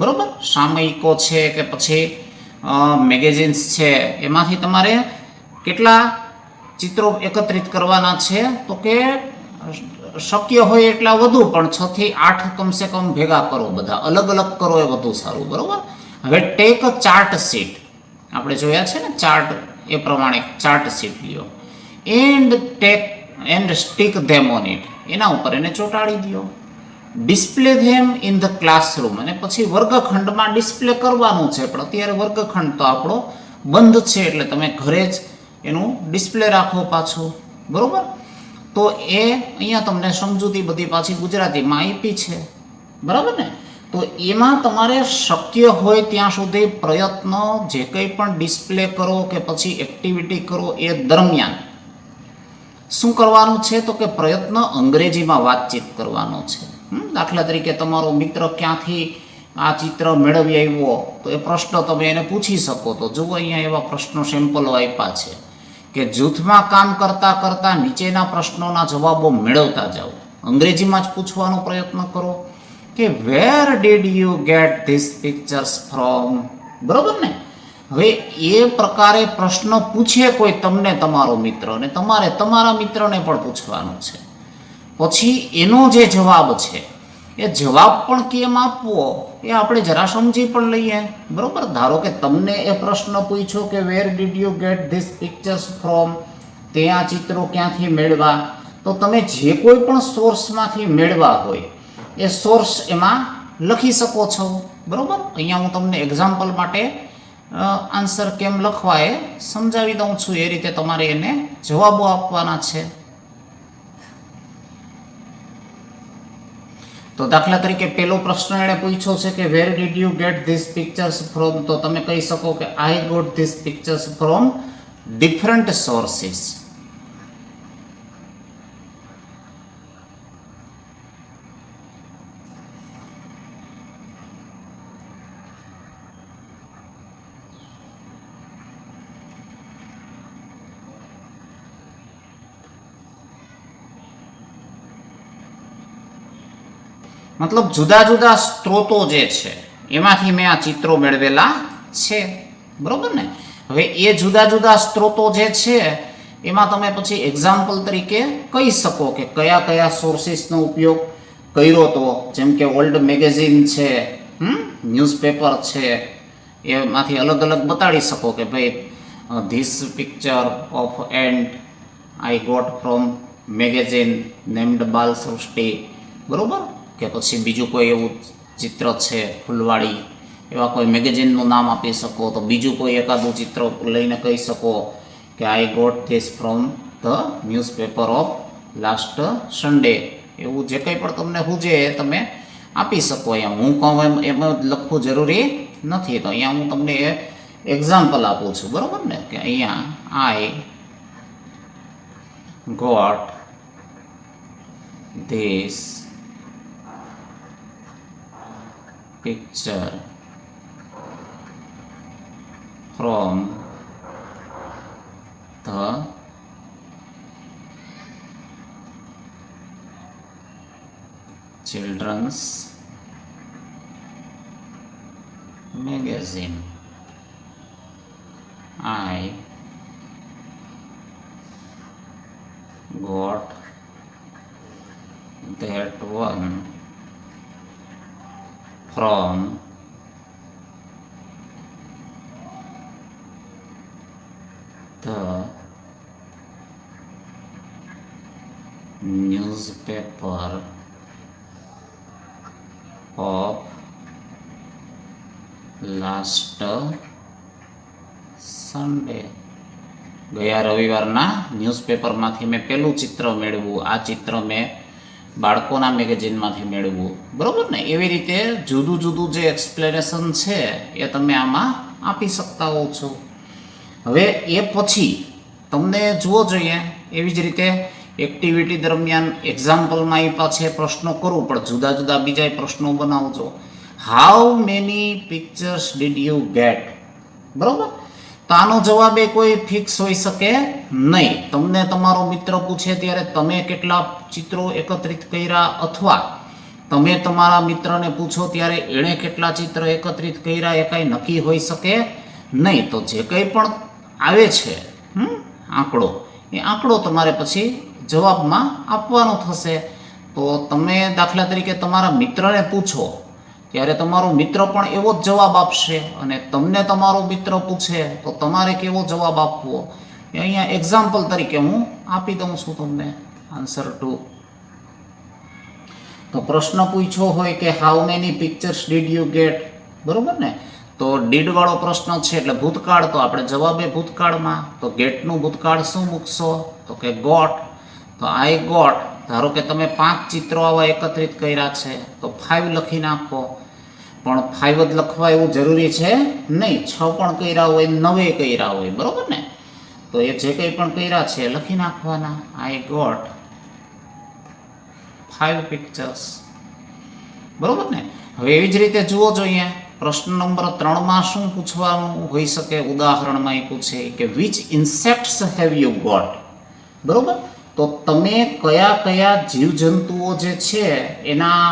બરોબર, સામયિકો છે કે પછી મેગેઝિન્સ છે એમાંથી તમારે કેટલા ચિત્રો એકત્રિત કરવાના છે તો કે શક્ય હોય એટલા વધુ, પણ 6 થી 8 કમસે કમ ભેગા કરો. બધા અલગ અલગ કરો એ વધુ સારું. બરોબર. હવે ટેક અ ચાર્ટ શીટ, આપણે જોયા છે ને ચાર્ટ, એ પ્રમાણે ચાર્ટ શીટ લ્યો and stick them on it, એના ઉપર એને ચોંટાડી દો. Display them in the classroom, અને પછી વર્ગખંડમાં ડિસ્પ્લે કરવાનું છે. પણ અત્યારે વર્ગખંડ તો આપણો બંધ છે એટલે તમે ઘરે જ એનું ડિસ્પ્લે રાખો પાછું. બરોબર, તો એ અહીંયા તમને સમજૂતી બધી પાછી ગુજરાતીમાં આપી છે. બરાબર ને, તો એમાં તમારે શક્ય હોય ત્યાં સુધી પ્રયત્ન જે કંઈ પણ ડિસ્પ્લે કરો કે પછી એક્ટિવિટી કરો એ દરમિયાન શું કરવાનું છે તો કે પ્રયત્ન અંગ્રેજીમાં વાતચીત કરવાનો છે. દાખલા તરીકે તમારો મિત્ર ક્યાંથી આ ચિત્ર મેળવી આવ્યો તો એ પ્રશ્ન તમે એને પૂછી શકો. તો જુઓ અહીંયા એવા પ્રશ્નો સેમ્પલો આપ્યા છે કે જૂથમાં કામ કરતાં કરતાં નીચેના પ્રશ્નોના જવાબો મેળવતા જાઓ. અંગ્રેજીમાં જ પૂછવાનો પ્રયત્ન કરો કે where did you get these pictures from. બરોબર ને. હવે એ પ્રકારે પ્રશ્ન પૂછે કોઈ તમને, તમારો મિત્ર, અને તમારે તમારા મિત્રને પણ પૂછવાનું છે. પછી એનો જે જવાબ છે એ જવાબ પણ કેમ આપવો એ આપણે જરા સમજી પણ લઈએ. બરોબર, ધારો કે તમને એ પ્રશ્ન પૂછ્યો કે where did you get these pictures from, તે આ ચિત્રો ક્યાંથી મેળવા, તો તમે જે કોઈ પણ સોર્સમાંથી મેળવા હોય એ સોર્સ એમાં લખી શકો છો. બરોબર, અહીંયા હું તમને એક્ઝામ્પલ માટે આન્સર કેમ લખવા એ સમજાવી દઉં છું. એ રીતે તમારે એને જવાબો આપવાના છે. તો દાખલા તરીકે પેલો પ્રશ્ન એણે પૂછ્યો છે કે where did you get these pictures from, તો તમે કહી શકો કે I got these pictures from different sources. મતલબ જુદા જુદા સ્ત્રોતો જે છે એમાંથી મેં આ ચિત્રો મેળવેલા છે. બરોબર ને. હવે એ જુદા જુદા સ્ત્રોતો જે છે એમાં તમે પછી એક્ઝામ્પલ તરીકે કહી શકો કે કયા કયા સોર્સિસનો ઉપયોગ કર્યો. તો જેમ કે ઓલ્ડ મેગેઝિન છે, ન્યૂઝપેપર છે, એમાંથી અલગ અલગ બતાડી શકો કે ભાઈ this picture of ant I got from magazine named Bal Srishti. બરોબર, કે પછી બીજું કોઈ એવું ચિત્ર છે ફૂલવાડી, એવા કોઈ મેગેઝિનનું નામ આપી શકો. તો બીજું કોઈ એકાદું ચિત્ર લઈને કહી શકો કે I got this from the newspaper of last Sunday. એવું જે કંઈ પણ તમને સૂઝે એ તમે આપી શકો. અહીંયા હું કહું એમ લખવું જરૂરી નથી. તો અહીંયા હું તમને એ એક્ઝામ્પલ આપું છું. બરાબર ને, કે અહીંયા I got this picture from the children's magazine. I got that one from the newspaper of last Sunday. ગયા રવિવારના ન્યૂઝપેપરમાંથી મેં પેલું ચિત્ર મેળવ્યું, આ ચિત્ર મેં બાળકોના મેગેઝિનમાંથી મેળવ્યું. બરાબર ને? એવી રીતે જુદું જુદું જે એક્સપ્લેનેશન છે એ તમે આમાં આપી શકતા હો છો. હવે એ પછી તમને જુઓ જોઈએ એવી જ રીતે એક્ટિવિટી દરમિયાન એક્ઝામ્પલમાં એ પાછે પ્રશ્નો કરું, પણ જુદા જુદા બીજા પ્રશ્નો બનાવજો. How many pictures did you gate? બરાબર? તો આનો જવાબ એ કોઈ ફિક્સ હોઈ શકે નહીં. તમને તમારો મિત્ર પૂછે ત્યારે તમે કેટલા ચિત્રો એકત્રિત કર્યા, અથવા તમે તમારા મિત્રને પૂછો ત્યારે એણે કેટલા ચિત્ર એકત્રિત કર્યા, એ કાંઈ નક્કી હોઈ શકે નહીં. તો જે કંઈ પણ આવે છે આંકડો, એ આંકડો તમારે પછી જવાબમાં આપવાનો થશે. તો તમે દાખલા તરીકે તમારા મિત્રને પૂછો ત્યારે તમારો મિત્ર પણ એવો જ જવાબ આપશે, અને તમને તમારો મિત્ર પૂછે તો તમારે કેવો જવાબ આપવો એ અહીંયા એક્ઝામ્પલ તરીકે હું આપી દઉં છું તમને. આન્સર 2. તો પ્રશ્ન પૂછ્યો હોય કે how many pictures did you gate? બરોબર ને? તો ડીડ વાળો પ્રશ્ન છે એટલે ભૂતકાળ, તો આપણે જવાબ એ ભૂતકાળમાં. તો ગેટનું ભૂતકાળ શું મૂકશો? તો કે ગોટ. તો આઈ ગોટ, ધારો કે તમે 5 ચિત્રો આવા એકત્રિત કર્યા છે તો 5 લખી નાખો. પણ 5 જ લખવા એવું જરૂરી છે નહીં, 6 પણ કર્યા હોય, 9 કર્યા હોય. બરોબર ને? તો એ જે કંઈ પણ કર્યા છે એ લખી નાખવાના. I got 5 pictures. બરોબર ને? હવે એવી જ રીતે જુઓ જોઈએ પ્રશ્ન નંબર 3માં શું પૂછવાનું હોઈ શકે. ઉદાહરણમાં એ પૂછે કે which insects have you got? બરોબર? તો તમે કયા કયા જીવજંતુઓ જે છે એના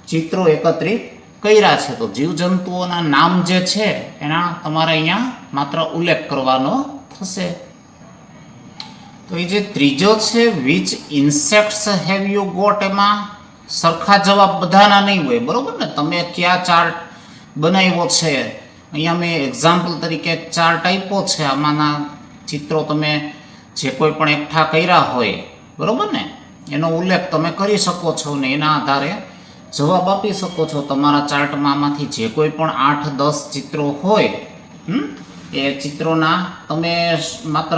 ચિત્રો એકત્રિત કર્યા છે. તો જીવજંતુઓના નામ જે છે એના તમારે અહીંયા માત્ર ઉલ્લેખ કરવાનો થશે. તો એ જે ત્રીજો છે which insects have you got, એમાં સરખા જવાબ બધાના નહીં હોય. બરોબર ને? તમે કયા ચાર્ટ બનાવ્યો છે, અહીંયા મેં એક્ઝામ્પલ તરીકે એક ચાર્ટ આપ્યો છે, આમાંના ચિત્રો તમે જે કોઈ પણ એકઠા કર્યા હોય, બરોબર ને, એનો ઉલ્લેખ તમે કરી શકો છો ને એના આધારે જવાબ આપી શકો છો. તમારા ચાર્ટમાં આમાંથી જે કોઈ પણ 8-10 ચિત્રો હોય, એ ચિત્રોના તમે માત્ર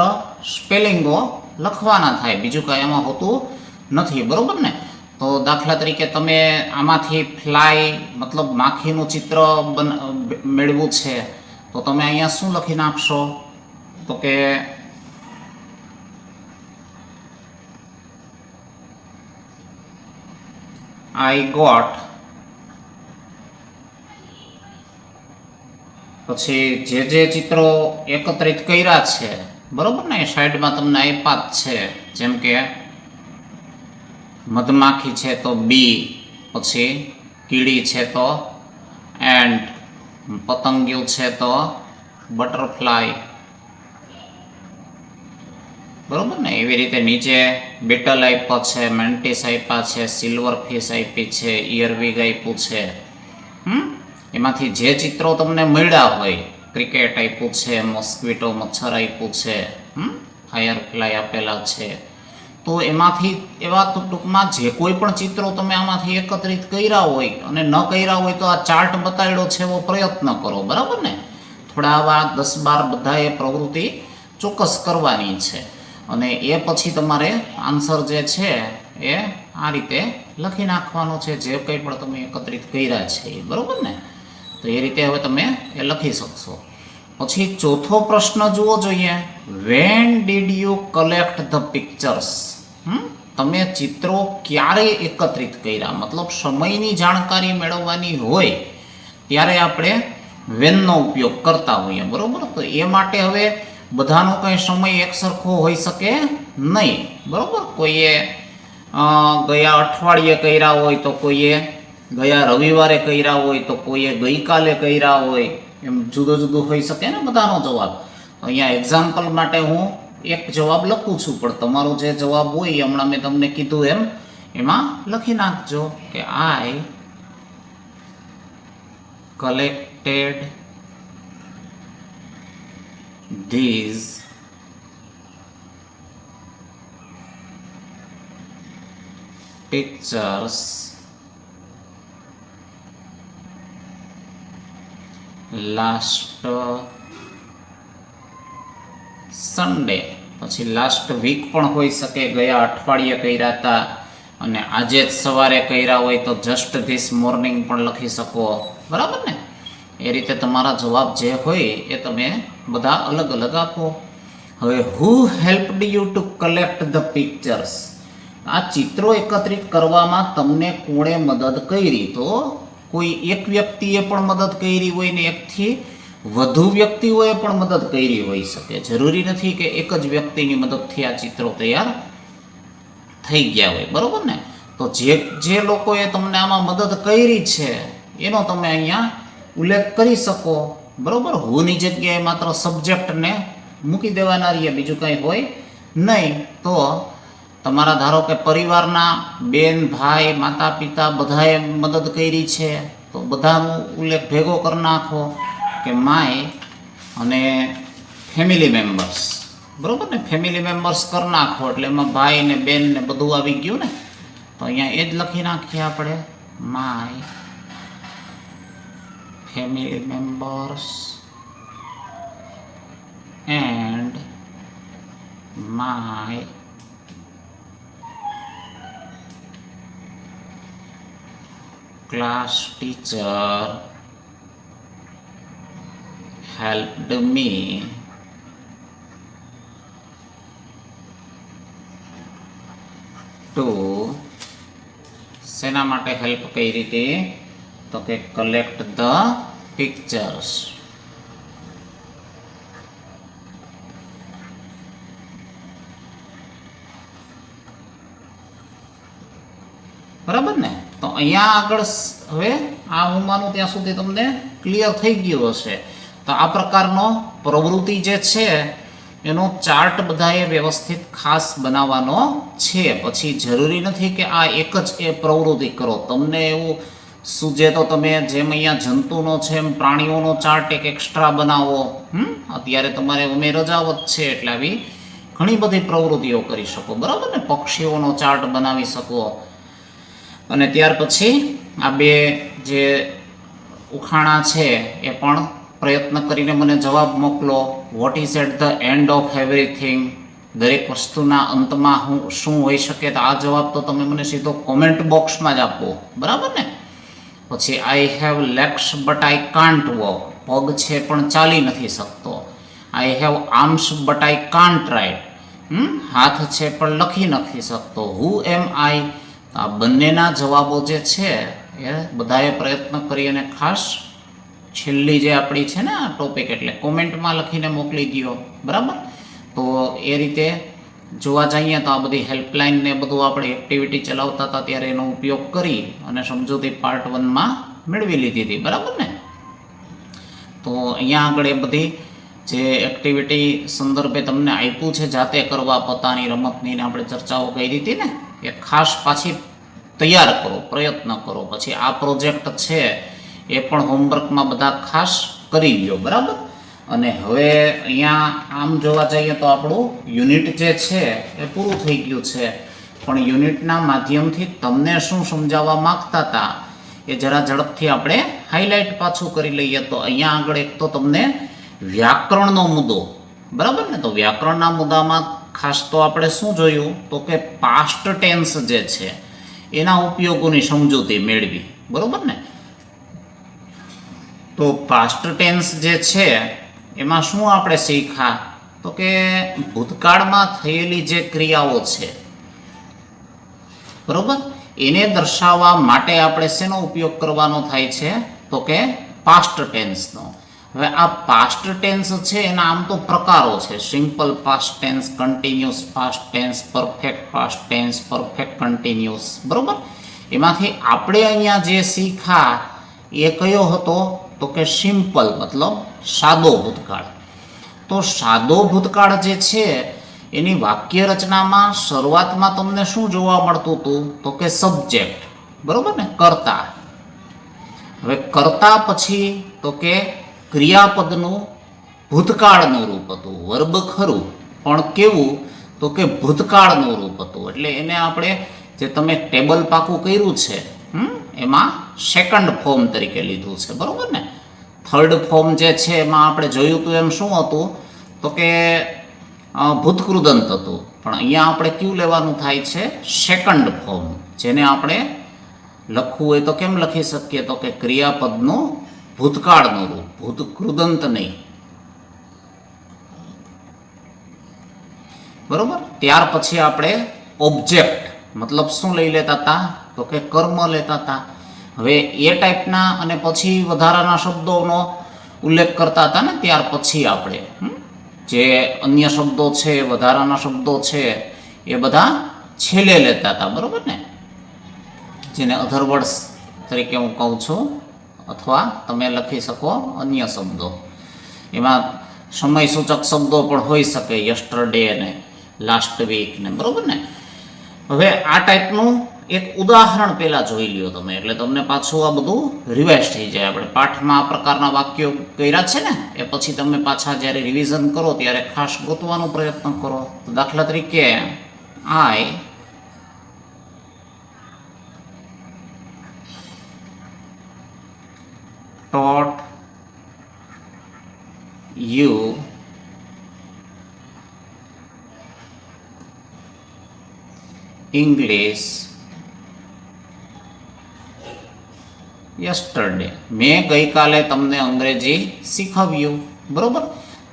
સ્પેલિંગો લખવાના થાય, બીજું કાંઈ એમાં હોતું નથી. બરોબર ને? તો દાખલા તરીકે તમે આમાંથી ફ્લાય મતલબ માખીનું ચિત્ર મેળવ્યું છે તો તમે અહીંયા શું લખી નાખશો? તો કે આઈ ગોટ, પછી જે ચિત્રો એકત્રિત કર્યા છે, બરોબર ને, એ સાઈડમાં તમને આપ્યા જ છે. જેમ કે મધમાખી છે તો બી, પછી કીડી છે તો એન્ટ, પતંગિયું છે તો બટરફ્લાય. બરોબર ને? એવી રીતે નીચે બીટલ આપ્યા છે, મેન્ટિસ આપ્યા છે, સિલ્વર ફિશ આપી છે, ઇયરવિગ આપ્યું છે. એમાંથી જે ચિત્રો તમને મળ્યા હોય, ક્રિકેટ આપ્યું છે, મોસ્કિટો મચ્છર આપ્યું છે, ફાયરફ્લાય આપેલા છે, તો એમાંથી એવા ટૂંકમાં જે કોઈ પણ ચિત્રો તમે આમાંથી એકત્રિત કર્યા હોય અને ન કર્યા હોય તો આ ચાર્ટ બતાવ્યો છે એવો પ્રયત્ન કરો. બરાબર ને? થોડા આવા 10-12 બધાએ પ્રવૃત્તિ ચોક્કસ કરવાની છે, અને એ પછી તમારે આન્સર જે છે એ આ રીતે લખી નાખવાનો છે, જે કંઈ પણ તમે એકત્રિત કર્યા છે એ. બરાબર ને? તો એ રીતે હવે તમે એ લખી શકશો. પછી ચોથો પ્રશ્ન જુઓ જોઈએ, when did you collect the pictures? તમે ચિત્રો ક્યારે એકત્રિત કર્યા, મતલબ સમયની જાણકારી મેળવવાની હોય ત્યારે આપણે વેનનો ઉપયોગ કરતા હોઈએ, બરોબર. તો એ માટે હવે બધાનો કંઈ સમય એક સરખો હોઈ શકે નહીં, બરોબર. કોઈએ ગયા અઠવાડિયે કર્યા હોય તો કોઈએ ગયા રવિવારે કર્યા હોય તો કોઈએ ગઈકાલે કર્યા હોય, એમ જુદો જુદો હોઈ શકે ને બધાનો જવાબ. અહીંયા એક્ઝામ્પલ માટે હું એક જવાબ લખું છું, પણ તમારો જે જવાબ હોય હમણાં મેં તમને કીધું એમ એમાં લખી નાખજો કે આઈ collected these pictures last Sunday. પછી લાસ્ટ વીક પણ હોઈ શકે, ગયા અઠવાડિયે કર્યા હતા, અને આજે જ સવારે કર્યા હોય તો જસ્ટ ધીસ મોર્નિંગ પણ લખી શકો, બરાબર ને. એ રીતે તમારા જવાબ જે હોય એ તમે બધા અલગ અલગ આપો. હવે who helped you to collect the pictures, આ ચિત્રો એકત્રિત કરવામાં તમને કોણે મદદ કરી? તો કોઈ એક વ્યક્તિએ પણ મદદ કરી હોય ને એકથી વધુ વ્યક્તિઓએ પણ મદદ કરી હોઈ શકે. જરૂરી નથી કે એક જ વ્યક્તિની મદદથી આ ચિત્રો તૈયાર થઈ ગયા હોય, બરોબર ને. તો જે લોકોએ તમને આમાં મદદ કરી છે એનો તમે અહીંયા ઉલ્લેખ કરી શકો, બરોબર. હુની જગ્યાએ માત્ર સબ્જેક્ટને મૂકી દેવાના રહીએ, બીજું કંઈ હોય નહીં. તો તમારા ધારો કે પરિવારના બેન ભાઈ માતા પિતા બધાએ મદદ કરી છે તો બધાનો ઉલ્લેખ ભેગો કરી નાખો કે માય અને ફેમિલી મેમ્બર્સ, બરોબર ને. ફેમિલી મેમ્બર્સ કરી નાખો એટલે એમાં ભાઈ ને બેન ને બધું આવી ગયું ને. તો અહીંયા એ જ લખી નાખીએ આપણે, my family members and my class teacher helped me to શેના માટે હેલ્પ કઈ રીતે? તો કે કલેક્ટ ધ પિક્ચર્સ. બરાબર ને. તો અહીંયા આગળ હવે આ હું માનું ત્યાં સુધી તમને ક્લિયર થઈ ગયું હશે. તો આ પ્રકારનો પ્રવૃત્તિ જે છે એનો ચાર્ટ બધાએ વ્યવસ્થિત ખાસ બનાવવાનો છે. પછી જરૂરી નથી કે આ એક જ એ પ્રવૃત્તિ કરો. તમને એવું સૂજે તો તમે જેમ અહીંયા જંતુનો છે એમ પ્રાણીઓનો ચાર્ટ એક એક્સ્ટ્રા બનાવો. અત્યારે તમારે અમે રજાઓ જ છે એટલે આવી ઘણી બધી પ્રવૃત્તિઓ કરી શકો, બરાબર ને. પક્ષીઓનો ચાર્ટ બનાવી શકો. અને ત્યાર પછી આ બે જે ઉખાણા છે એ પણ પ્રયત્ન કરીને મને જવાબ મોકલો. What is at the end of everything, દરેક વસ્તુના અંતમાં શું હોઈ શકે? તો આ જવાબ તો તમે મને સીધો કોમેન્ટ બોક્સમાં જ આપો, બરાબર ને. પછી I have legs but I can't walk, પગ છે પણ ચાલી નથી શકતો. I have arms but I can't write, હાથ છે પણ લખી નથી શકતો. હુ એમ આઈ, આ બંનેના જવાબો જે છે એ બધાએ પ્રયત્ન કરી અને ખાસ છેલ્લી જે આપણી છે ને આ ટોપિક એટલે કોમેન્ટમાં લખીને મોકલી દો, બરાબર. તો એ રીતે જોવા જઈએ તો આ બધી હેલ્પલાઇન ને બધું આપણે એક્ટિવિટી ચલાવતા હતા ત્યારે એનો ઉપયોગ કરી અને સમજૂતી પાર્ટ 1માં મેળવી લીધી હતી, બરાબર ને. તો અહીંયા આગળ એ બધી જે એક્ટિવિટી સંદર્ભે તમને આપ્યું છે જાતે કરવા પોતાની રમતની ને આપણે ચર્ચાઓ કરી હતી ને, એ ખાસ પાછી તૈયાર કરો, પ્રયત્ન કરો. પછી આ પ્રોજેક્ટ છે એ પણ હોમવર્કમાં બધા ખાસ કરી લ્યો, બરાબર. અને હવે અહીંયા આમ જોવા જઈએ તો આપણું યુનિટ જે છે એ પૂરું થઈ ગયું છે. પણ યુનિટના માધ્યમથી તમને શું સમજાવવા માગતા હતા એ જરા ઝડપથી આપણે હાઇલાઇટ પાછું કરી લઈએ. તો અહીંયા આગળ એક તો તમને વ્યાકરણનો મુદ્દો, બરાબર ને. તો વ્યાકરણના મુદ્દામાં ખાસ તો આપણે શું જોયું તો કે પાસ્ટ ટેન્સ જે છે એના ઉપયોગોની સમજૂતી મેળવી, બરાબર ને. તો પાસ્ટ ટેન્સ જે છે એમાં શું આપણે શીખ્યા તો કે ભૂતકાળમાં થયેલી જે ક્રિયાઓ છે બરોબર. એને દર્શાવવા માટે આપણે શેનો ઉપયોગ કરવાનો થાય છે તો કે પાસ્ટ ટેન્સનો. હવે આ પાસ્ટ ટેન્સ છે એના આમ તો પ્રકારો છે: simple past tense, continuous past tense, perfect past tense, perfect continuous. બરોબર. એમાંથી આપણે અહીંયા જે શીખા એ કયો હતો તો કે સિમ્પલ, મતલબ સાદો ભૂતકાળ. તો સાદો ભૂતકાળ જે છે એની વાક્ય રચનામાં શરૂઆતમાં તમને શું જોવા મળતું હતું તો કે સબ્જેક્ટ. બરોબર ને, કર્તા. હવે કર્તા પછી તો કે ક્રિયાપદનું ભૂતકાળનું રૂપ હતું. વર્બ ખરું, પણ કેવું તો કે ભૂતકાળનું રૂપ હતું. એટલે એને આપણે જે તમે ટેબલ પાકું કર્યું છે એમાં સેકન્ડ ફોર્મ તરીકે લીધું છે. બરોબર ને. થર્ડ ફોર્મ જે છે એમાં આપણે જોયું હતું એમ શું હતું તો કે ભૂતકૃદંત હતું, પણ અહીંયા આપણે કયું લેવાનું થાય છે સેકન્ડ ફોર્મ, જેને આપણે લખવું હોય તો કેમ લખી શકીએ તો કે ક્રિયાપદનું ભૂતકાળનું રૂપ, ભૂતકૃદંત નહીં. બરોબર. ત્યાર પછી આપણે ઓબ્જેક્ટ મતલબ શું લઈ લેતા હતા તો કે કર્મ લેતા હતા. હવે એ ટાઈપના અને પછી વધારાના શબ્દોનો ઉલ્લેખ કરતા હતા ને, ત્યાર પછી આપણે જે અન્ય શબ્દો છે, વધારાના શબ્દો છે, એ બધા છેલ્લે લેતા હતા. બરોબર ને, જેને અધર વર્ડ્સ તરીકે હું કહું છું, અથવા તમે લખી શકો અન્ય શબ્દો. એમાં સમય સૂચક શબ્દો પણ હોઈ શકે, યસ્ટરડે ને લાસ્ટ વીક ને. બરોબર ને. હવે આ ટાઈપનું એક ઉદાહરણ પહેલાં જોઈ લ્યો તમે, એટલે તમને પાછું આ બધું રિવાઇઝ થઈ જાય. આપણે પાઠમાં આ પ્રકારના વાક્યો કર્યા છે ને, એ પછી તમે પાછા જ્યારે રિવિઝન કરો ત્યારે ખાસ ગોતવાનો પ્રયત્ન કરો. તો દાખલા તરીકે આઈ taught you English yesterday. મેં ગઈકાલે તમને અંગ્રેજી શીખવ્યું. બરોબર.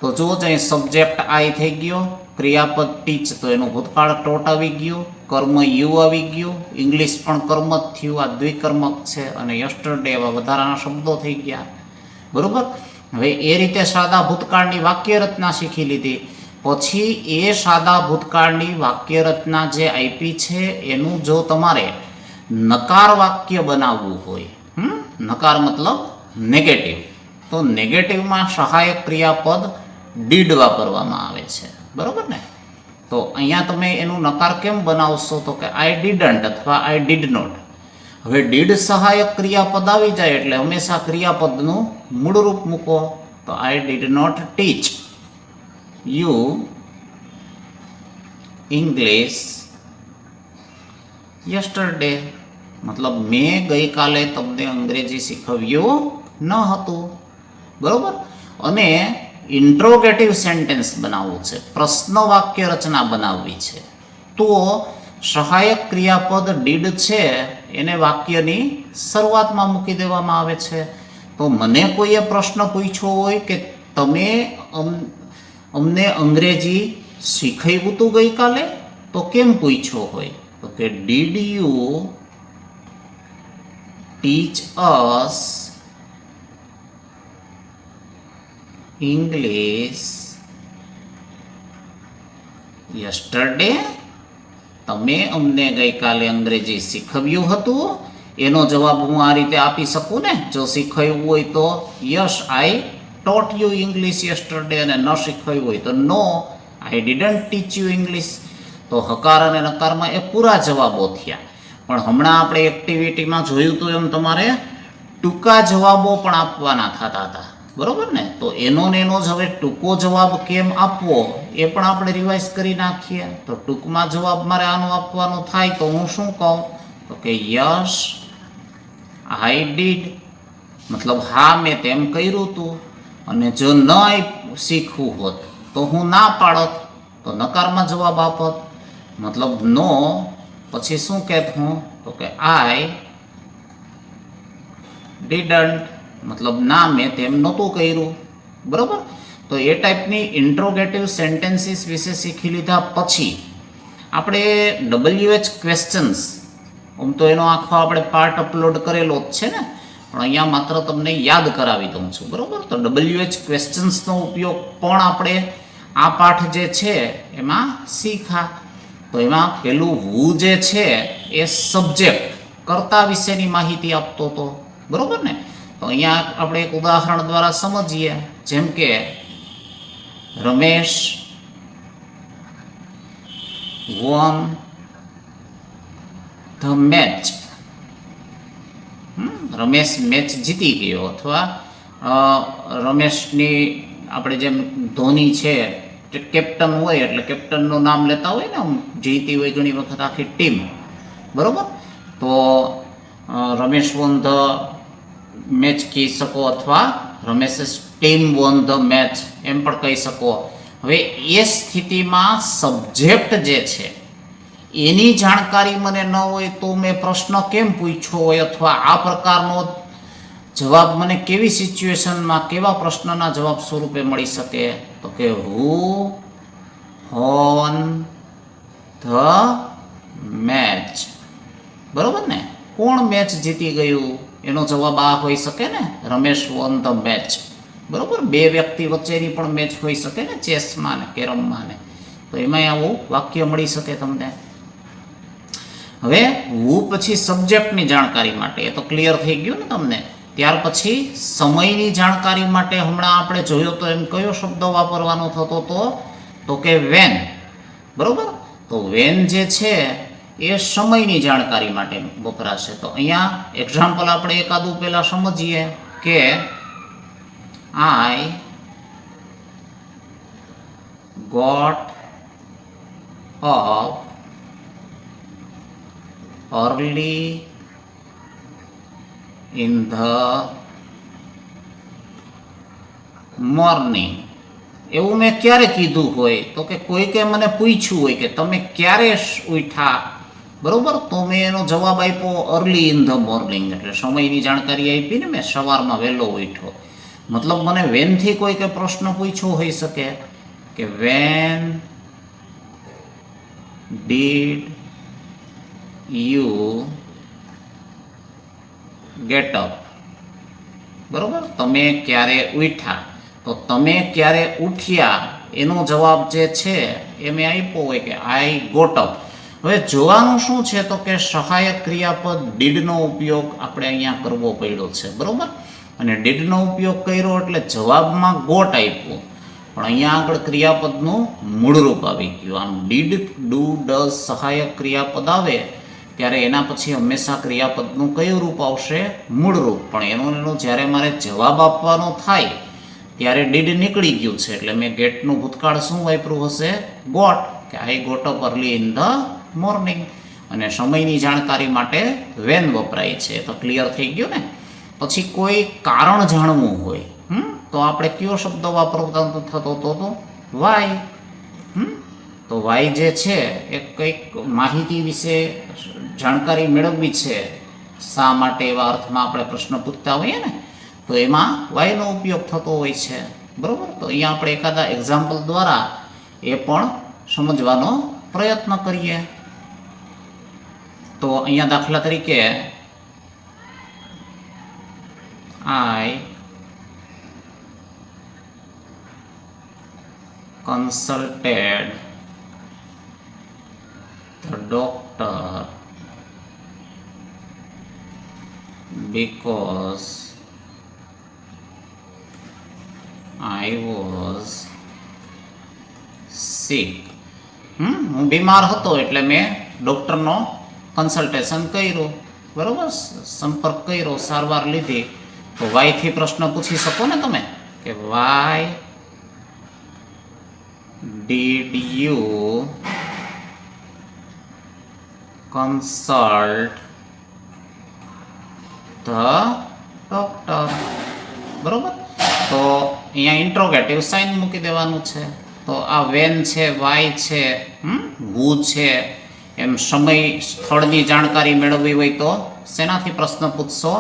તો જો અહીં સબ્જેક્ટ આઈ થઈ ગયો, ક્રિયાપદ ટીચ તો એનું ભૂતકાળ ટોટ આવી ગયું, કર્મ યુ આવી ગયું, ઇંગ્લિશ પણ કર્મ જ થયું, આ દ્વિકર્મક છે, અને યસ્ટરડે એવા વધારાના શબ્દો થઈ ગયા. બરોબર. હવે એ રીતે સાદા ભૂતકાળની વાક્ય રચના શીખી લીધી. પછી એ સાદા ભૂતકાળની વાક્ય રચના જે આપી છે એનું જો તમારે નકાર વાક્ય બનાવવું હોય, નકાર મતલબ નેગેટિવ, તો નેગેટિવમાં સહાયક ક્રિયાપદ ડીડ વાપરવામાં આવે છે. બરોબર ને. તો અહીંયા તમે એનું નકાર કેમ બનાવશો તો કે આઈ ડીડન્ટ અથવા આઈ ડીડ નોટ. હવે ડીડ સહાયક ક્રિયાપદ આવી જાય એટલે હંમેશા ક્રિયાપદનું મૂળ રૂપ મૂકો. તો I did not teach you English yesterday. મતલબ મેં ગઈકાલે તમને અંગ્રેજી શીખવ્યું ન હતું. બરોબર. અને ઇન્ટ્રોગેટિવ સેન્ટેન્સ બનાવવું છે, પ્રશ્ન વાક્ય રચના બનાવવી છે, તો સહાયક ક્રિયાપદ ડીડ છે એને વાક્યની શરૂઆતમાં મૂકી દેવામાં આવે છે. તો મને કોઈએ પ્રશ્ન પૂછ્યો હોય કે તમે અમને અંગ્રેજી શીખવ્યું હતું ગઈકાલે, તો કેમ પૂછ્યો હોય તો કે did you teach us English yesterday. તમે અમને ગઈકાલે અંગ્રેજી શીખવ્યું હતું. એનો જવાબ હું આ રીતે આપી શકું ને, જો શીખવ્યું હોય તો yes I taught you English yesterday, અને ન શીખવ્યું હોય તો no I didn't teach you English. તો હકાર અને નકારમાં એ પૂરા જવાબો થયા. પણ હમણાં આપણે એક્ટિવિટીમાં જોયું હતું એમ તમારે ટૂંકા જવાબો પણ આપવાના થતા હતા. બરોબર ને. તો એનો ને એનો જ હવે ટૂંકો જવાબ કેમ આપવો એ પણ આપણે રિવાઇઝ કરી નાખીએ. તો ટૂંકમાં જવાબ મારે આનો આપવાનો થાય તો હું શું કહું તો કે યસ આઈ ડીડ, મતલબ હા મેં તેમ કર્યું હતું. અને જો ન શીખવું હોત તો હું ના પાડત, તો નકારમાં જવાબ આપત. મતલબ નો પછી શું કહેત હું તો કે આઈ ડીડન્ટ, મતલબ ના મેં તેમ નહોતું કર્યું. બરાબર. તો એ ટાઈપની ઇન્ટ્રોગેટિવ સેન્ટેન્સીસ વિશે શીખી લીધા પછી આપણે WH ક્વેશ્ચન્સ આમ તો એનો આખો આપણે પાર્ટ અપલોડ કરેલો જ છે ને, પણ અહીંયા માત્ર તમને યાદ કરાવી દઉં છું, બરાબર. તો WH ક્વેશ્ચન્સનો ઉપયોગ પણ આપણે આ પાઠ જે છે એમાં શીખા. તો એમાં પેલું હુ જે છે એ સબ્જેક્ટ કર્તા વિશેની માહિતી આપતો હતો, બરાબર ને. તો અહીંયા આપણે એક ઉદાહરણ દ્વારા સમજીએ, જેમ કે Ramesh won the match. Ramesh match જીતી ગયો, અથવા રમેશની આપણે જેમ ધોની છે કેપ્ટન હોય એટલે કેપ્ટનનું નામ લેતા હોય ને, જીતી હોય ઘણી વખત આખી ટીમ, બરાબર. તો રમેશ વોન ધ મેચ કહી શકો, અથવા Ramesh team won the match એમ પણ કહી શકો. હવે એ સ્થિતિમાં સબ્જેક્ટ જે છે એની જાણકારી મને ન હોય તો મેં પ્રશ્ન કેમ પૂછ્યો હોય, અથવા આ પ્રકારનો જવાબ મને કેવી સિચ્યુએશનમાં કેવા પ્રશ્નના જવાબ સ્વરૂપે મળી શકે? તો કે હુ હોન ધ મેચ, બરોબર ને. કોણ મેચ જીતી ગયું એનો જવાબ આ હોઈ શકે ને, રમેશ વોન ધ મેચ, બરોબર. બે વ્યક્તિ વચ્ચેની પણ મેચ હોઈ શકે ને, ચેસમાં ને કેરમમાં ને, તો એમાં આવું વાક્ય મળી શકે તમને. હવે હુ પછી સબ્જેક્ટની જાણકારી માટે, એ તો ક્લિયર થઈ ગયું ને તમને. ત્યાર પછી સમયની જાણકારી માટે હમણાં આપણે જોયો તો એમ કયો શબ્દ વાપરવાનો થતો હતો? તો કે વેન, બરોબર. તો વેન જે છે એ સમયની જાણકારી માટે વપરાશે. તો અહીંયા એક્ઝામ્પલ આપણે એકાદું પહેલાં સમજીએ કે I got up early in the morning. એવું મેં ક્યારે કીધું હોય? તો કે કોઈકે મને પૂછ્યું હોય કે તમે ક્યારે ઉઠ્યા, બરોબર. તો મેં એનો જવાબ આપ્યો અર્લી ઇન ધ મોર્નિંગ, એટલે સમયની જાણકારી આપી ને, મેં સવારમાં વહેલો ઉઠ્યો. મતલબ મને વેનથી કોઈ કે પ્રશ્ન પૂછ્યો હોઈ શકે કે when did you get up, બરોબર. તમે ક્યારે ઉઠ્યા, તો તમે ક્યારે ઉઠ્યા એનો જવાબ જે છે એ મેં આપ્યો હોય કે આઈ ગોટ અપ. હવે જોવાનું શું છે તો કે સહાયક ક્રિયાપદ ડીડનો ઉપયોગ આપણે અહીંયા કરવો પડ્યો છે, બરોબર. અને ડીડનો ઉપયોગ કર્યો એટલે જવાબમાં ગોટ આપ્યો, પણ અહીંયા આગળ ક્રિયાપદનું મૂળરૂપ આવી ગયું. આમ ડીડ, ડુ, ડઝ સહાયક ક્રિયાપદ આવે ત્યારે એના પછી હંમેશા ક્રિયાપદનું કયું રૂપ આવશે? મૂળરૂપ. પણ એનું જ્યારે મારે જવાબ આપવાનો થાય ત્યારે ડીડ નીકળી ગયું છે, એટલે મેં ગેટનું ભૂતકાળ શું વાપર્યું હશે? ગોટ, કે I got up early in the morning. અને સમયની જાણકારી માટે વેન વપરાય છે. તો ક્લિયર થઈ ગયું ને. પછી કોઈ કારણ જાણવું હોય તો આપણે કયો શબ્દ વાપરવાનો થતો હતો? તો વાય. તો વાય જે છે એ કંઈક માહિતી વિશે જાણકારી મેળવવી છે, શા માટે, એવા અર્થમાં આપણે પ્રશ્ન પૂછતા હોઈએ ને, તો એમાં વાયનો ઉપયોગ થતો હોય છે, બરોબર. તો અહીંયા આપણે એકાદા એક્ઝામ્પલ દ્વારા એ પણ સમજવાનો પ્રયત્ન કરીએ. તો અહીંયા દાખલા તરીકે I consulted the doctor because I was sick. હું બીમાર હતો એટલે મેં ડૉક્ટરનો કન્સલ્ટેશન કર્યું, બરાબર, સંપર્ક કર્યો, સારવાર લીધી. તો વાયથી પ્રશ્ન પૂછી શકો ને તમે કે why did you consult the doctor, બરોબર. તો અહીંયા ઇન્ટ્રોગેટિવ સાઇન મૂકી દેવાનું છે. તો આ વેન છે, વાય છે, હુ છે, એમ સમય સ્થળની જાણકારી મેળવવી હોય તો શેનાથી પ્રશ્ન પૂછશો?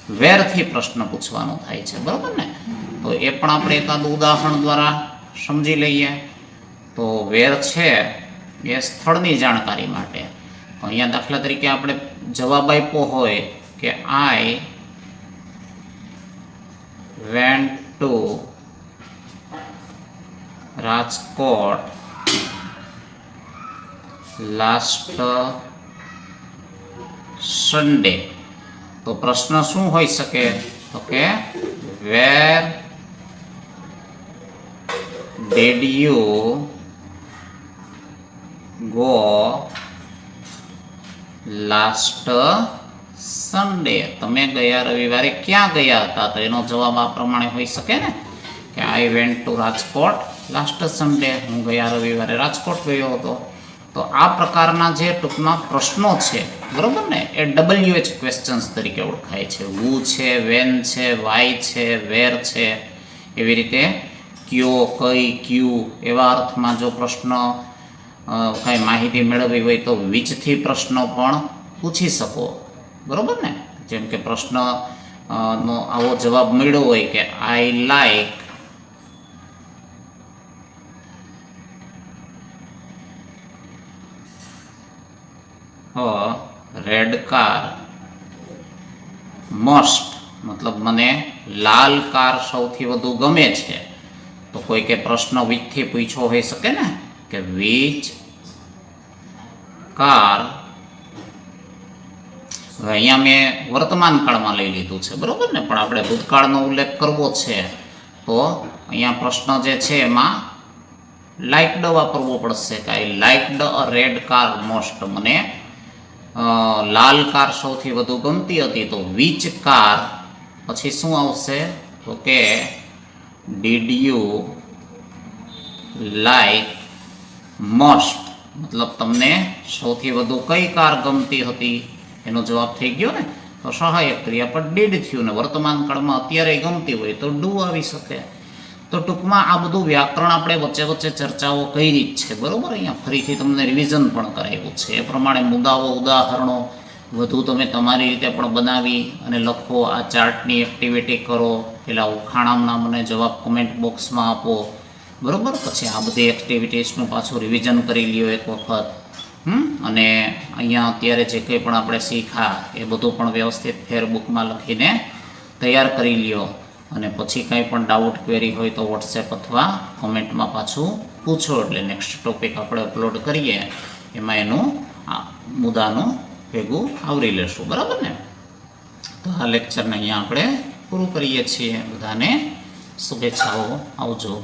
વેરથી પ્રશ્ન પૂછવાનો થાય છે, બરાબર ને. તો એ પણ આપણે એકાદું ઉદાહરણ દ્વારા સમજી લઈએ. તો વેર છે એ સ્થળની જાણકારી માટે. તો અહીંયા દાખલા તરીકે આપણે જવાબ આપ્યો હોય કે I went to Rajkot last Sunday, તો પ્રશ્ન શું હોઈ શકે? તો કે where did you go last Sunday? તમે ગયા રવિવારે ક્યાં ગયા હતા? તો એનો જવાબ આ પ્રમાણે હોઈ શકે ને કે I went to Rajkot last Sunday. હું ગયા રવિવારે રાજકોટ ગયો હતો. તો આ પ્રકારના જે ટૂંકમાં પ્રશ્નો છે, બરોબર ને, એ WH ક્વેશ્ચન્સ તરીકે ઓળખાય છે. હુ છે, વેન છે, વાય છે, વેર છે, એવી રીતે ક્યો, કઈ, ક્યુ એવા અર્થમાં જો પ્રશ્ન કાંઈ માહિતી મેળવવી હોય તો વિચથી પ્રશ્નો પણ પૂછી શકો, બરોબર ને. જેમ કે પ્રશ્ન નો આવો જવાબ મળ્યો હોય કે I like red car most, મતલબ મને લાલ કાર સૌથી વધુ ગમે છે. તો કોઈ કે પ્રશ્ન વિચથી પૂછ્યો હોઈ શકે ને કે વિચ કાર. હવે અહીંયા મેં વર્તમાન કાળમાં લઈ લીધું છે, બરોબર ને, પણ આપણે ભૂતકાળનો ઉલ્લેખ કરવો છે તો અહીંયા પ્રશ્ન જે છે એમાં લાઇકડ વાપરવો પડશે કે I liked a red car most. મને લાલ કાર સૌથી વધુ ગમતી હતી. તો વિચ કાર પછી શું આવશે? તો કે ડીડ યુ લાઈક મોસ્ટ, મતલબ તમને સૌથી વધુ કઈ કાર ગમતી હતી એનો જવાબ થઈ ગયો ને. તો સહાયક ક્રિયા પર ડીડ થયું ને વર્તમાન કાળમાં અત્યારે ગમતી હોય તો ડુ આવી શકે. તો ટૂંકમાં આ બધું વ્યાકરણ આપણે વચ્ચે વચ્ચે ચર્ચાઓ કરી જ છે, બરોબર. અહીંયા ફરીથી તમને રિવિઝન પણ કરાવ્યું છે. એ પ્રમાણે મુદ્દાઓ, ઉદાહરણો વધુ તમે તમારી રીતે પણ બનાવી અને લખો. આ ચાર્ટની એક્ટિવિટી કરો. પેલા ઉખાણાના મને જવાબ કમેન્ટ બોક્સમાં આપો, બરોબર. પછી આ બધી એક્ટિવિટીઝનું પાછું રિવિઝન કરી લ્યો એક વખત. અને અહીંયા અત્યારે જે કંઈ પણ આપણે શીખ્યા એ બધું પણ વ્યવસ્થિત ફેરબુકમાં લખીને તૈયાર કરી લ્યો. અને પછી કંઈ પણ ડાઉટ ક્વેરી હોય તો વોટ્સએપ અથવા કોમેન્ટમાં પાછું પૂછો, એટલે નેક્સ્ટ ટોપિક આપણે અપલોડ કરીએ એમાં એનું આ મુદ્દાનું ભેગું આવરી લેશું, બરાબર ને. તો આ લેક્ચરને અહીંયા આપણે પૂરું કરીએ છીએ. બધાને શુભેચ્છાઓ. આવજો.